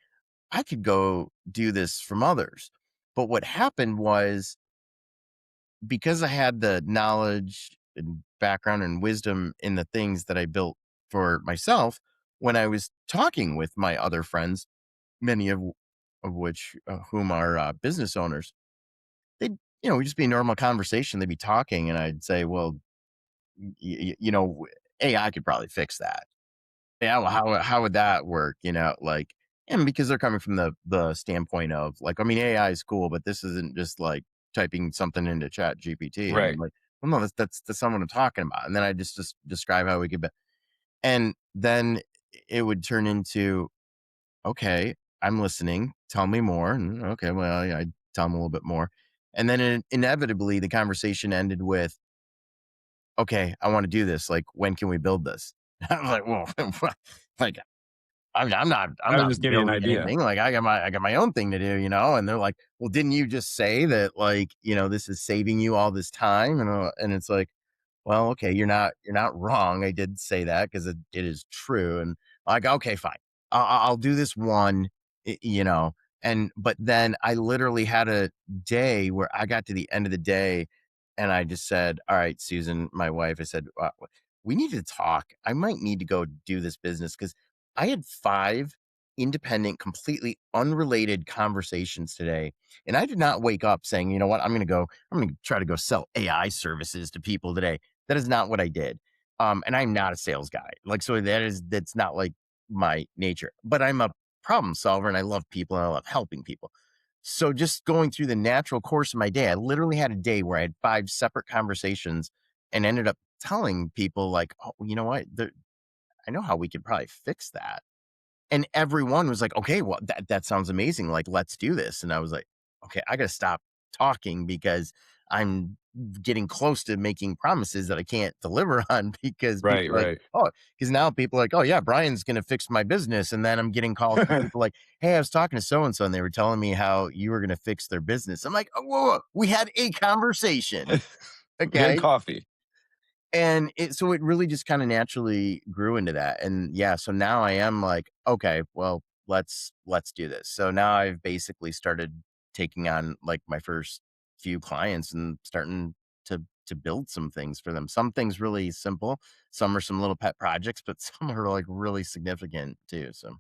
I could go do this from others." But what happened was, because I had the knowledge and background and wisdom in the things that I built for myself, when I was talking with my other friends, many of which whom are business owners, they'd we'd just be a normal conversation. They'd be talking, and I'd say, "Well, AI could probably fix that." Yeah, well, how would that work? Like, and because they're coming from the standpoint of like, I mean, AI is cool, but this isn't just like typing something into Chat GPT. And I'm Right. like, well, no, that's not what I'm talking about. And then I just describe how we could, and then it would turn into, okay, I'm listening. Tell me more. And okay, well, yeah, I tell them a little bit more, and then inevitably the conversation ended with, okay, I want to do this. Like, when can we build this? I'm like, well, like, I'm I was not just giving you an building idea. anything. Like, I got my own thing to do, And they're like, "Well, didn't you just say that, like, this is saving you all this time?" And it's like, well, okay, you're not wrong. I did say that because it is true. And like, okay, fine, I'll do this one, y- you know. And but then I literally had a day where I got to the end of the day, and I just said, "All right, Susan, my wife," I said, "We need to talk. I might need to go do this business because I had 5 independent, completely unrelated conversations today, and I did not wake up saying, 'You know what? I'm gonna try to go sell AI services to people today.'" That is not what I did. And I'm not a sales guy. Like, so that's not like my nature. But I'm a problem solver and I love people and I love helping people. So just going through the natural course of my day, I literally had a day where I had 5 separate conversations and ended up telling people like, "Oh, you know what? I know how we could probably fix that." And everyone was like, "Okay, well, that sounds amazing. Like, let's do this." And I was like, "Okay, I got to stop talking because I'm getting close to making promises that I can't deliver on." Because Right, people are like, right. "Oh," because now people are like, "Oh yeah, Brian's going to fix my business." And then I'm getting calls from people like, "Hey, I was talking to so and so, and they were telling me how you were going to fix their business." I'm like, "Oh, whoa, whoa, we had a conversation, We had okay?" coffee. And it really just kinda naturally grew into that, and yeah, so now I am like, "Okay, well, let's do this." So now I've basically started taking on, like, my first few clients and starting to build some things for them. Some things really simple, some are some little pet projects, but some are, like, really significant too, so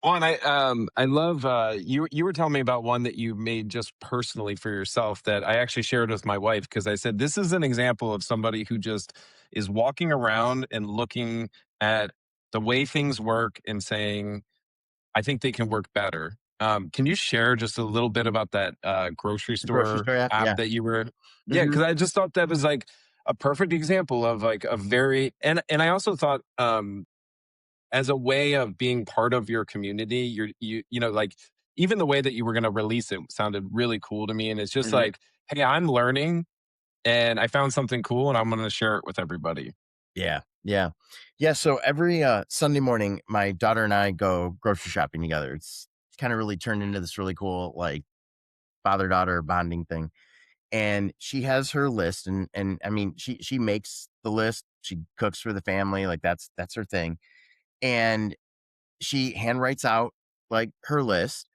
Well, and I love you were telling me about one that you made just personally for yourself that I actually shared with my wife because I said this is an example of somebody who just is walking around and looking at the way things work and saying, I think they can work better. Can you share just a little bit about that grocery the grocery store store app, app yeah. that you were? Yeah, Mhm. because I just thought that was like a perfect example of like a very and I also thought as a way of being part of your community, like even the way that you were going to release it sounded really cool to me. And it's just Mhm. like, hey, I'm learning and I found something cool and I'm going to share it with everybody. Yeah, yeah. Yeah, so every, Sunday morning, my daughter and I go grocery shopping together. It's kinda really turned into this really cool, like, father-daughter bonding thing, and she has her list, and I mean, she makes the list, she cooks for the family, like, that's her thing, and she handwrites out, like, her list,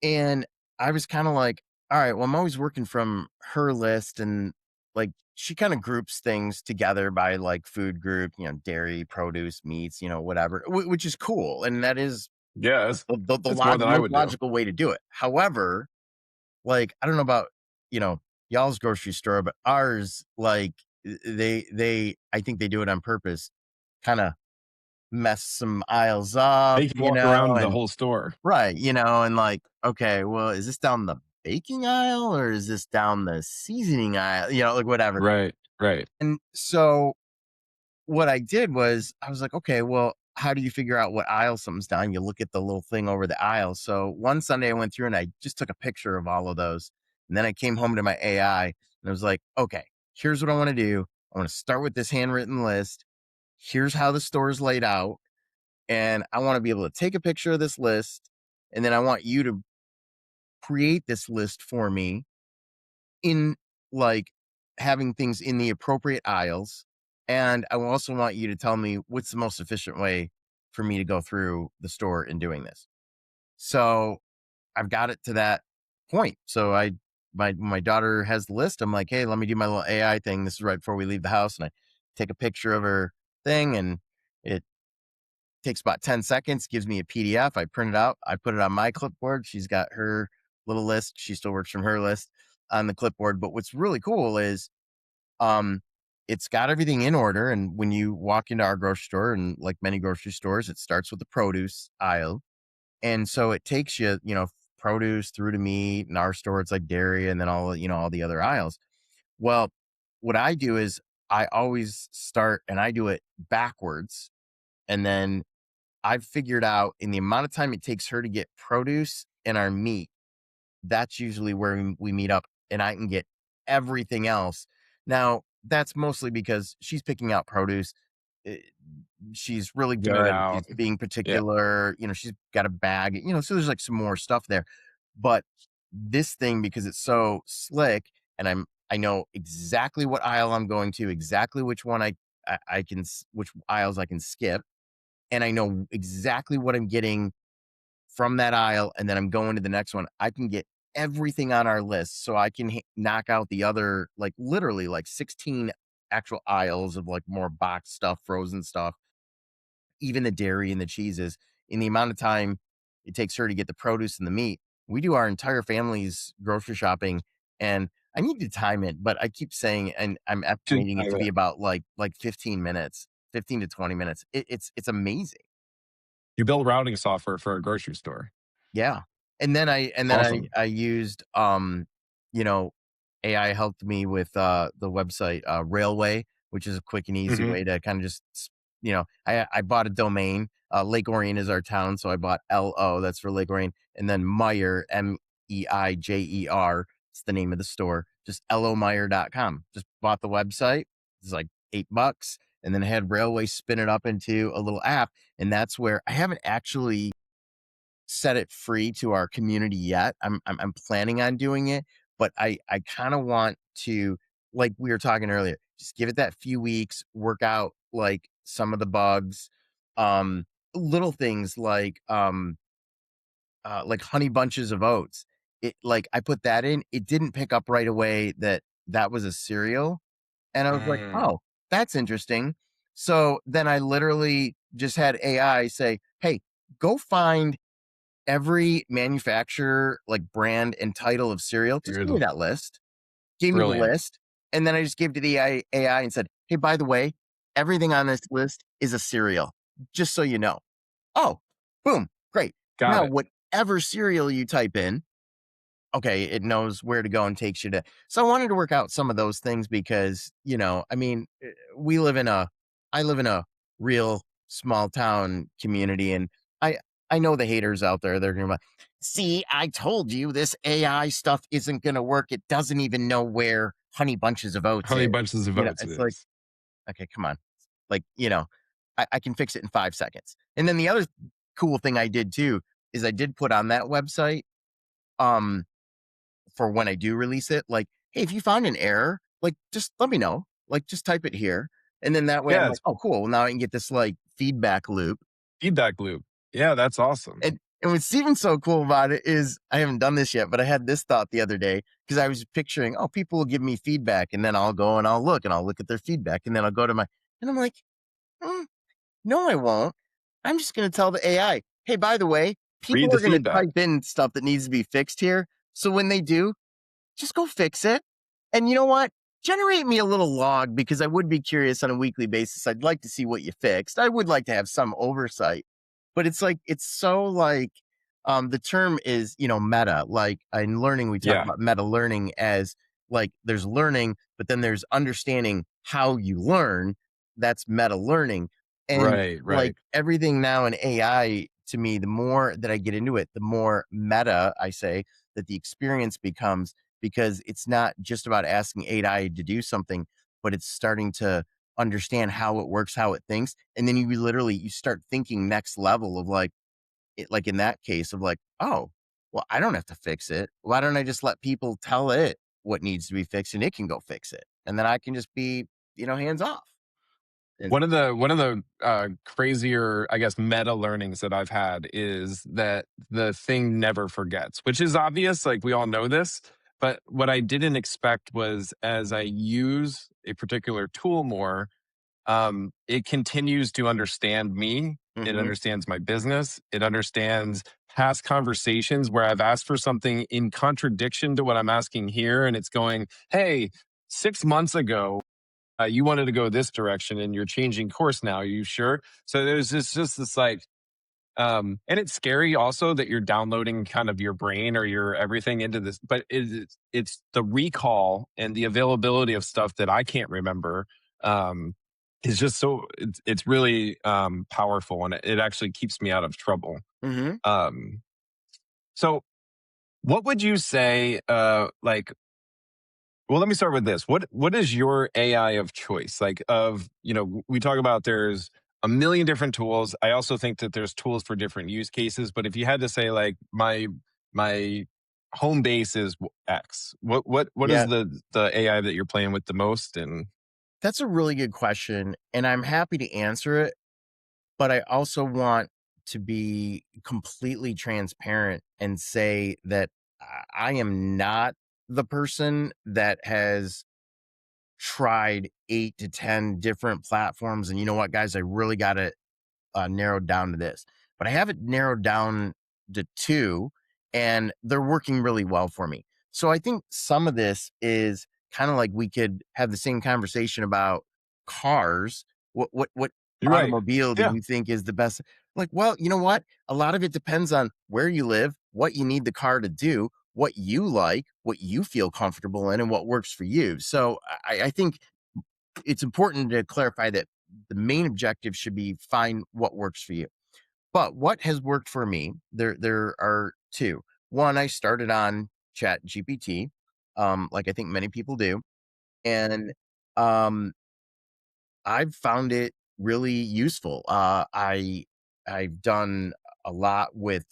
and I was kinda like, "Alright, well, I'm always working from her list," and, like, she kinda groups things together by, like, food group, dairy, produce, meats, whatever, which is cool, and that is Yes. the That's more than I most would do. logical way to do it. However, like, I don't know about, you know, y'all's grocery store, but ours, like, they I think they do it on purpose, kinda mess some aisles up, Make you walk around the and whole store. right, and like, okay, well, is this down the baking aisle or is this down the seasoning aisle? Like, whatever. Right, right. And so what I did was I was like, okay, well, how do you figure out what aisle something's down? You look at the little thing over the aisle. So one Sunday I went through and I just took a picture of all of those. And then I came home to my AI and I was like, okay, here's what I want to do. I want to start with this handwritten list. Here's how the store is laid out. And I want to be able to take a picture of this list. And then I want you to create this list for me in, like, having things in the appropriate aisles, and I also want you to tell me what's the most efficient way for me to go through the store in doing this. So, I've got it to that point. So my daughter has the list. I'm like, "Hey, let me do my little AI thing." This is right before we leave the house, and I take a picture of her thing, and it takes about 10 seconds, gives me a PDF. I print it out. I put it on my clipboard. She's got her little list. She still works from her list on the clipboard. But what's really cool is um, it's got everything in order. And when you walk into our grocery store, and like many grocery stores, it starts with the produce aisle. And so it takes you, produce through to meat. In our store, it's like dairy and then all the other aisles. Well, what I do is I always start and I do it backwards. And then I've figured out in the amount of time it takes her to get produce and our meat, that's usually where we meet up and I can get everything else. Now, that's mostly because she's picking out produce. eh, She's really Picking it good. out. She's being Yeah. particular. She's got a bag, so there's like some more stuff there. But this thing, because it's so slick and I know exactly what aisle I'm going to, exactly which one I can, which aisles I can skip. And I know exactly what I'm getting from that aisle, and then I'm going to the next one. I can get everything on our list, so I can knock out the other, like literally like 16 actual aisles of like more boxed stuff, frozen stuff, even the dairy and the cheeses. In the amount of time it takes her to get the produce and the meat, we do our entire family's grocery shopping. And I need to time it, but I keep saying, and I'm Should estimating it time to be it. about like 15 minutes, 15 to 20 minutes. It's amazing. You build routing software for a grocery store. Yeah. And then Awesome. I used you know, AI helped me with the website Railway, which is a quick and easy Hmm. way to kind of I bought a domain. Lake Orion is our town, so I bought LO, that's for Lake Orion, and then Meyer, Meijer, it's the name of the store, just lomeyer.com. Just bought the website. It's like $8, and then I had Railway spin it up into a little app, and that's where I haven't actually set it free to our community yet. I'm planning on doing it, but I kind of want to, like we were talking earlier, just give it that few weeks, work out like some of the bugs, um, little things like honey bunches of oats. It like I put that in, it didn't pick up right away that that was a cereal, and I was like, Mm, oh, that's interesting. So then I literally just had AI say, hey, go find every manufacturer, like brand and title of cereal, just give me you're that list. Gave me the brilliant. list. And then I just gave to the AI and said, hey, by the way, everything on this list is a cereal, just so you know. Oh, boom, great. Got Now, it. whatever cereal you type in, okay, it knows where to go and takes you to. So I wanted to work out some of those things because, I mean, we live in a, I live in a real small town community, and I, I know the haters out there. They're going to be like, see, I told you this AI stuff isn't going to work. It doesn't even know where Honey Bunches of Oats Honey is. bunches of oats It's like, is. okay, come on. Like, I can fix it in 5 seconds. And then the other cool thing I did too is I did put on that website, um, for when I do release it, like, hey, if you find an error, like, just let me know. Like, just type it here. And then that way I'm Yeah, like, it's oh, cool. Well, now I can get this like feedback loop. feedback loop. Yeah, that's awesome. And what's even so cool about it is I haven't done this yet, but I had this thought the other day because I was picturing, oh, people will give me feedback and then I'll go and I'll look at their feedback and then I'll go to and I'm like, "Hmm, no, I won't. I'm just going to tell the AI, hey, by the way, Read people the are going to feedback. type in stuff that needs to be fixed here. So when they do, just go fix it. And you know what? Generate me a little log because I would be curious on a weekly basis. I'd like to see what you fixed. I would like to have some oversight. But it's like it's so like the term is, meta. Like in learning, we talk Yeah, about meta learning as like there's learning, but then there's understanding how you learn. That's meta learning. And right, like right. everything now in AI, to me, the more that I get into it, the more meta I say that the experience becomes, because it's not just about asking AI to do something, but it's starting to understand how it works, how it thinks. And then you start thinking next level of like in that case of like, oh, well, I don't have to fix it. Why don't I just let people tell it what needs to be fixed and it can go fix it? And then I can just be, hands off. And One of the crazier, I guess, meta learnings that I've had is that the thing never forgets, which is obvious. Like we all know this, but what I didn't expect was as I use a particular tool more, it continues to understand me. It Hmm. understands my business. It understands past conversations where I've asked for something in contradiction to what I'm asking here. And it's going, hey, 6 months ago, you wanted to go this direction and you're changing course now. Are you sure? So there's just this like, and it's scary also that you're downloading kind of your brain or your everything into this, but it's the recall and the availability of stuff that I can't remember. Um, is just so it's really powerful, and it actually keeps me out of trouble. Hmm. Um, so what would you say? Well, let me start with this. What is your AI of choice? Like we talk about there's a million different tools. I also think that there's tools for different use cases, but if you had to say like my home base is X, what is Yeah, the AI that you're playing with the most? And that's a really good question. And I'm happy to answer it. But I also want to be completely transparent and say that I am not the person that has tried 8 to 10 different platforms. And you know what, guys, I really got to narrowed down to this, but I have it narrowed down to two, and they're working really well for me. So I think some of this is kind of like we could have the same conversation about cars. What you're right. automobile do Yeah. you think is the best? Like, well, you know what? A lot of it depends on where you live, what you need the car to do, what you like, what you feel comfortable in, and what works for you. So I think it's important to clarify that the main objective should be find what works for you. But what has worked for me, there are two. One, I started on Chat GPT, like I think many people do. And um, I've found it really useful. I've done a lot with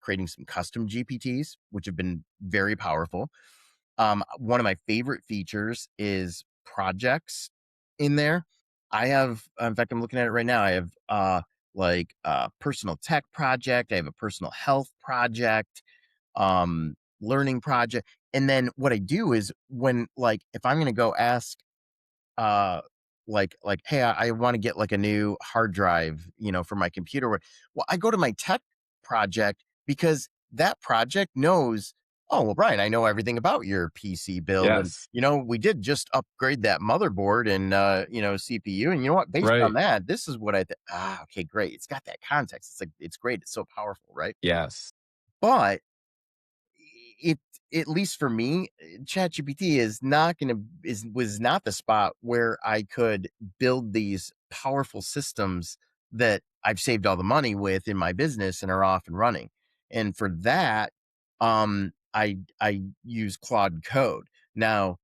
creating some custom GPTs, which have been very powerful. One of my favorite features is projects in there. I have, in fact, I'm looking at it right now. I have like a personal tech project. I have a personal health project, learning project. And then what I do is when, like, if I'm going to go ask uh hey, I want to get like a new hard drive, for my computer. Well, I go to my tech project because that project knows, oh well, Brian, I know everything about your PC build, and Yes. we did just upgrade that motherboard and CPU, and you know what, based on Right. that, this is what I think. Okay, great, it's got that context. It's like, it's great, it's so powerful, right? Yes. But it, at least for me, ChatGPT is not going to is was not the spot where I could build these powerful systems that I've saved all the money with in my business and are off and running. And for that, I use Claude Code. Now,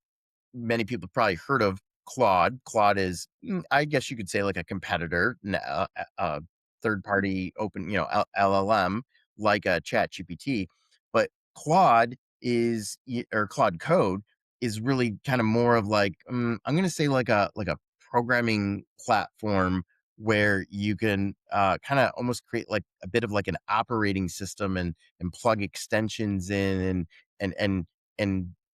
many people probably heard of Claude. Claude is, I guess you could say, like a competitor, third party open, LLM, like a Chat GPT. But Claude Code is really kind of more of like, I'm going to say like a programming platform where you can kind of almost create like a bit of like an operating system and plug extensions in and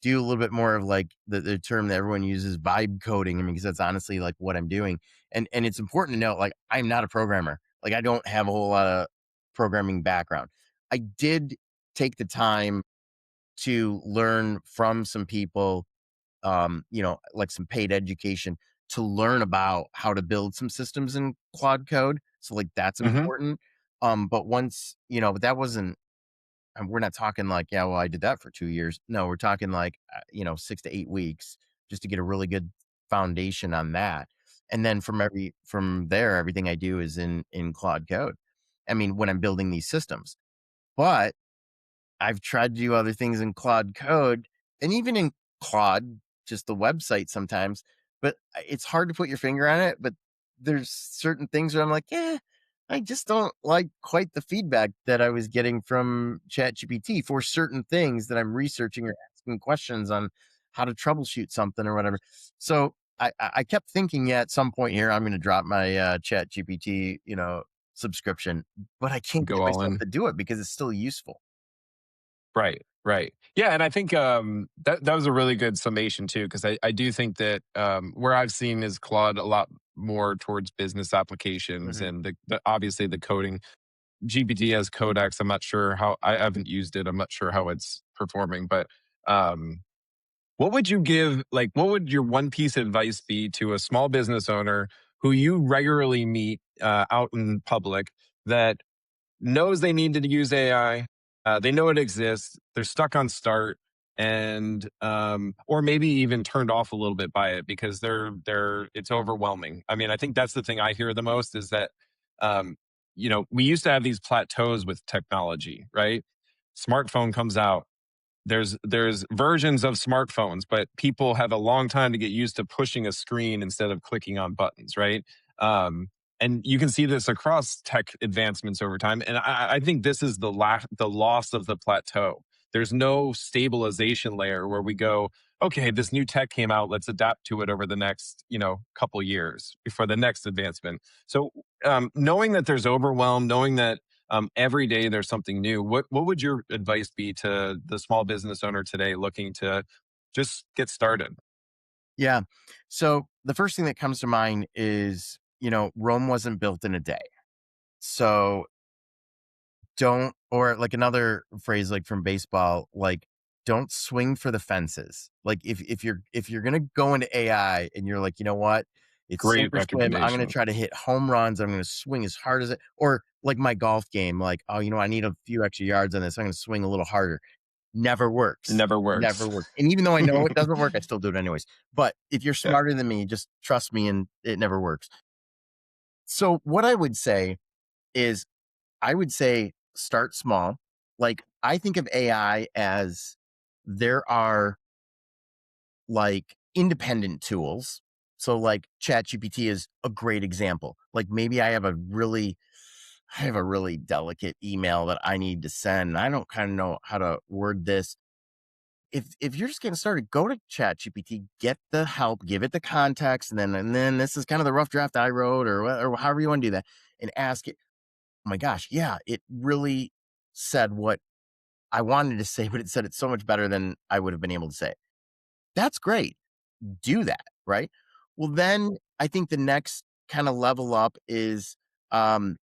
do a little bit more of like the term that everyone uses, vibe coding. I mean, because that's honestly like what I'm doing. And it's important to note, like, I'm not a programmer. Like, I don't have a whole lot of programming background. I did take the time to learn from some people, like some paid education to learn about how to build some systems in Claude Code. So like that's Hmm. important. But once, but that wasn't, and we're not talking like, yeah, well, I did that for 2 years. No, we're talking like, 6 to 8 weeks just to get a really good foundation on that. And then from there, everything I do is in Claude Code. I mean, when I'm building these systems, but I've tried to do other things in Claude Code and even in Claude, just the website sometimes, but it's hard to put your finger on it. But there's certain things where I'm like, I just don't like quite the feedback that I was getting from ChatGPT for certain things that I'm researching or asking questions on how to troubleshoot something or whatever. So I kept thinking, yeah, at some point here, I'm going to drop my ChatGPT, subscription, but I can't Go get all myself in. to do it because it's still useful. Right, right. Yeah, and I think, that was a really good summation too, because I do think that, where I've seen is Claude a lot more towards business applications Mhm. and the obviously the coding. GPT has Codex, I'm not sure how I haven't used it, I'm not sure how it's performing, but, um, what would you give like, what would your one piece of advice be to a small business owner who you regularly meet, out in public that knows they need to use AI. They know it exists. They're stuck on start, and or maybe even turned off a little bit by it because they're it's overwhelming. I mean, I think that's the thing I hear the most is that um, we used to have these plateaus with technology, right? Smartphone comes out, there's versions of smartphones, but people have a long time to get used to pushing a screen instead of clicking on buttons, right? Um, and you can see this across tech advancements over time. And I think this is the loss of the plateau. There's no stabilization layer where we go, okay, this new tech came out, let's adapt to it over the next couple years before the next advancement. So knowing that there's overwhelm, knowing that every day there's something new. What would your advice be to the small business owner today looking to just get started? Yeah. So the first thing that comes to mind is, Rome wasn't built in a day. So don't, or like another phrase like from baseball, like don't swing for the fences. Like if you're gonna go into AI and you're like, you know what, it's Great sink or swim. I'm gonna recommendation. try to hit home runs. I'm gonna swing as hard as it, or like my golf game, like, oh, I need a few extra yards on this. I'm gonna swing a little harder. Never It works. never Never works. works. And even though I know it doesn't work, I still do it anyways. But if you're Yeah. smarter than me, just trust me and it never works. So what I would say is I would say start small. Like I think of AI as there are like independent tools. So like ChatGPT is a great example. Like maybe I have a really delicate email that I need to send. And I don't kind of know how to word this. If you're just getting started, go to ChatGPT, get the help, give it the context, and then this is kind of the rough draft I wrote, or however you want to do that, and ask it. Oh my gosh, yeah, it really said what I wanted to say, but it said it so much better than I would have been able to say. That's great. Do that, right? Well, then I think the next kind of level up is um,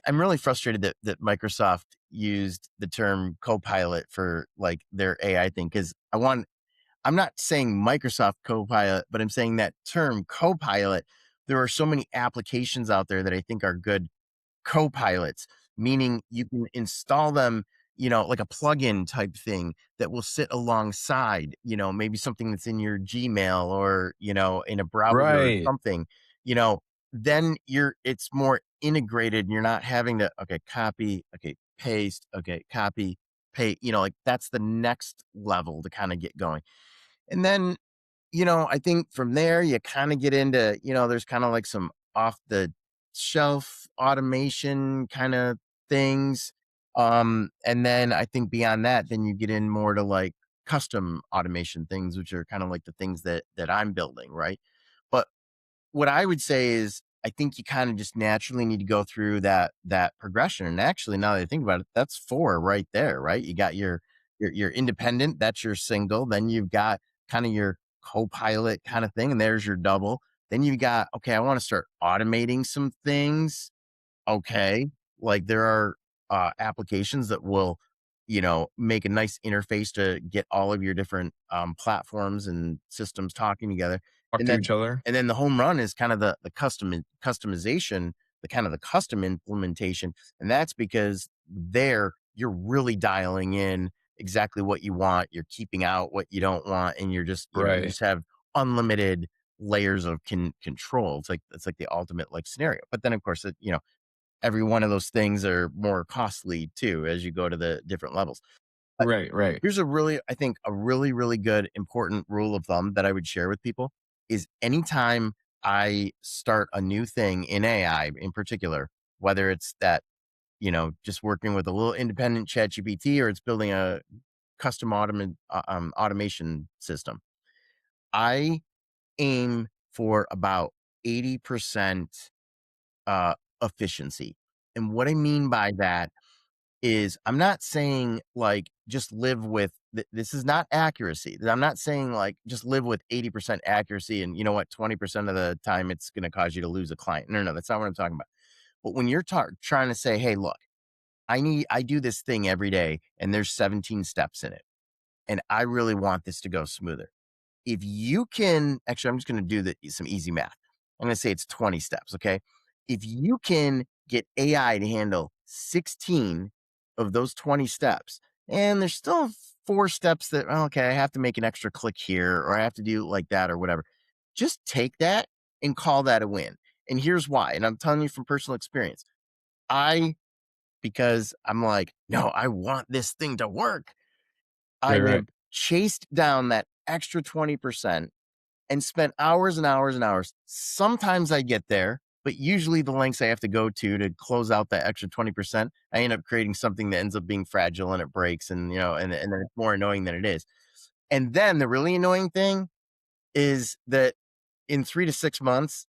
I'm really frustrated that Microsoft used the term Copilot for like their AI thing because I'm not saying Microsoft Copilot, but I'm saying that term Copilot. There are so many applications out there that I think are good co-pilots, meaning you can install them, like a plugin type thing that will sit alongside, maybe something that's in your Gmail or, in a browser or Right. something, you know, then it's more integrated and you're not having to, okay, copy, okay, paste, okay, copy, paste, like that's the next level to kind of get going. And then I think from there you kind of get into, there's kind of like some off the shelf automation kind of things. And then I think beyond that, then you get in more to like custom automation things, which are kind of like the things that I'm building, right? But what I would say is I think you kind of just naturally need to go through that progression. And actually, now that I think about it, that's four right there, right? You got your independent, that's your single. Then you've got kind of your co-pilot kind of thing, and there's your double. Then you got, okay, I want to start automating some things. Okay. Like there are applications that will, make a nice interface to get all of your different platforms and systems talking together. Talk And to then each other. and then the home run is kind of the customization, the kind of the custom implementation. And that's because there you're really dialing in exactly what you want. You're keeping out what you don't want, and you're just, you Right. just have unlimited layers of control. It's like the ultimate like scenario. But then of course every one of those things are more costly too as you go to the different levels. But Right. Right. here's I think a really, really good important rule of thumb that I would share with people is anytime I start a new thing in AI in particular, whether it's that, just working with a little independent chat GPT or it's building a custom automation system, I aim for about 80% uh, efficiency. And what I mean by that is I'm not saying like just live with this is not accuracy. I'm not saying like just live with 80% accuracy and you know what, 20% of the time it's going to cause you to lose a client. No, that's not what I'm talking about. But when you're trying to say, hey, look, I do this thing every day and there's 17 steps in it. And I really want this to go smoother. If you can, actually, I'm just going to do some easy math. I'm going to say it's 20 steps. Okay. If you can get AI to handle 16 of those 20 steps, and there's still 4 steps that, oh, okay, I have to make an extra click here, or I have to do like that, or whatever. Just take that and call that a win. And here's why. And I'm telling you from personal experience. Because I'm like, no, I want this thing to work. I Right, right. have chased down that extra 20% and spent hours and hours and hours. Sometimes I get there, but usually the lengths I have to go to close out that extra 20%, I end up creating something that ends up being fragile and it breaks and, and then it's more annoying than it is. And then the really annoying thing is that in 3 to 6 months,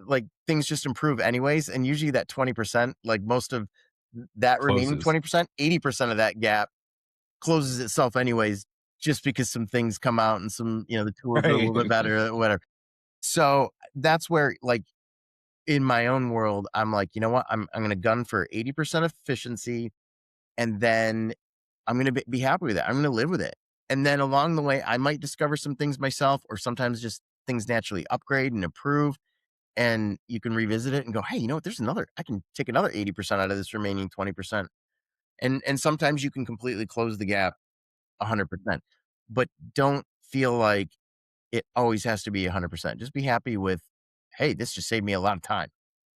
like things just improve anyways. And usually that 20%, like most of that remaining Closes. 20%, 80% of that gap closes itself anyways, just because some things come out and some, the tools are a Right. little bit better, whatever. So that's where, like, in my own world, I'm like, you know what? I'm going to gun for 80% efficiency, and then I'm going to be happy with it. I'm going to live with it. And then along the way, I might discover some things myself, or sometimes just things naturally upgrade and improve. And you can revisit it and go, hey, you know what? I can take another 80% out of this remaining 20%. And sometimes you can completely close the gap 100%, but don't feel like it always has to be 100%. Just be happy with, hey, this just saved me a lot of time.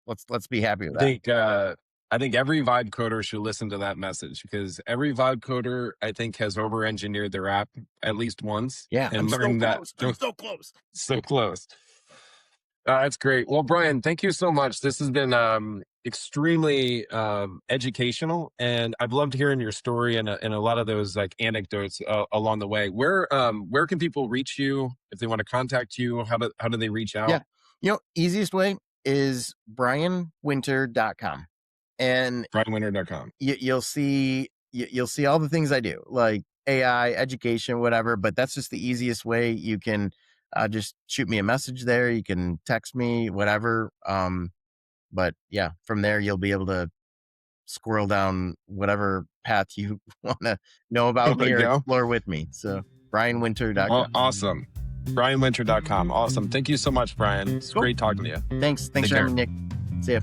Let's be happy with I that. think I think every vibe coder should listen to that message because every vibe coder I think has over engineered their app at least once Yeah, and I'm so learned that close. I'm so close. so close. That's great. Well, Brian, thank you so much. This has been extremely educational, and I've loved hearing your story and a lot of those like anecdotes along the way. Where can people reach you if they want to contact you? How do they reach Yeah. out? Easiest way is brianwinter.com. And BrianWinter.com. you'll see all the things I do, like AI, education, whatever. But that's just the easiest way. You can just shoot me a message there. You can text me, whatever. But yeah, from there you'll be able to squirrel down whatever path you want to know There about me we or go. explore with me. So brianwinter.com. Awesome. BrianWinter.com. Awesome. Thank you so much, Brian. It's Cool. great talking to you. Thanks Take for care. having me, Nick. See ya.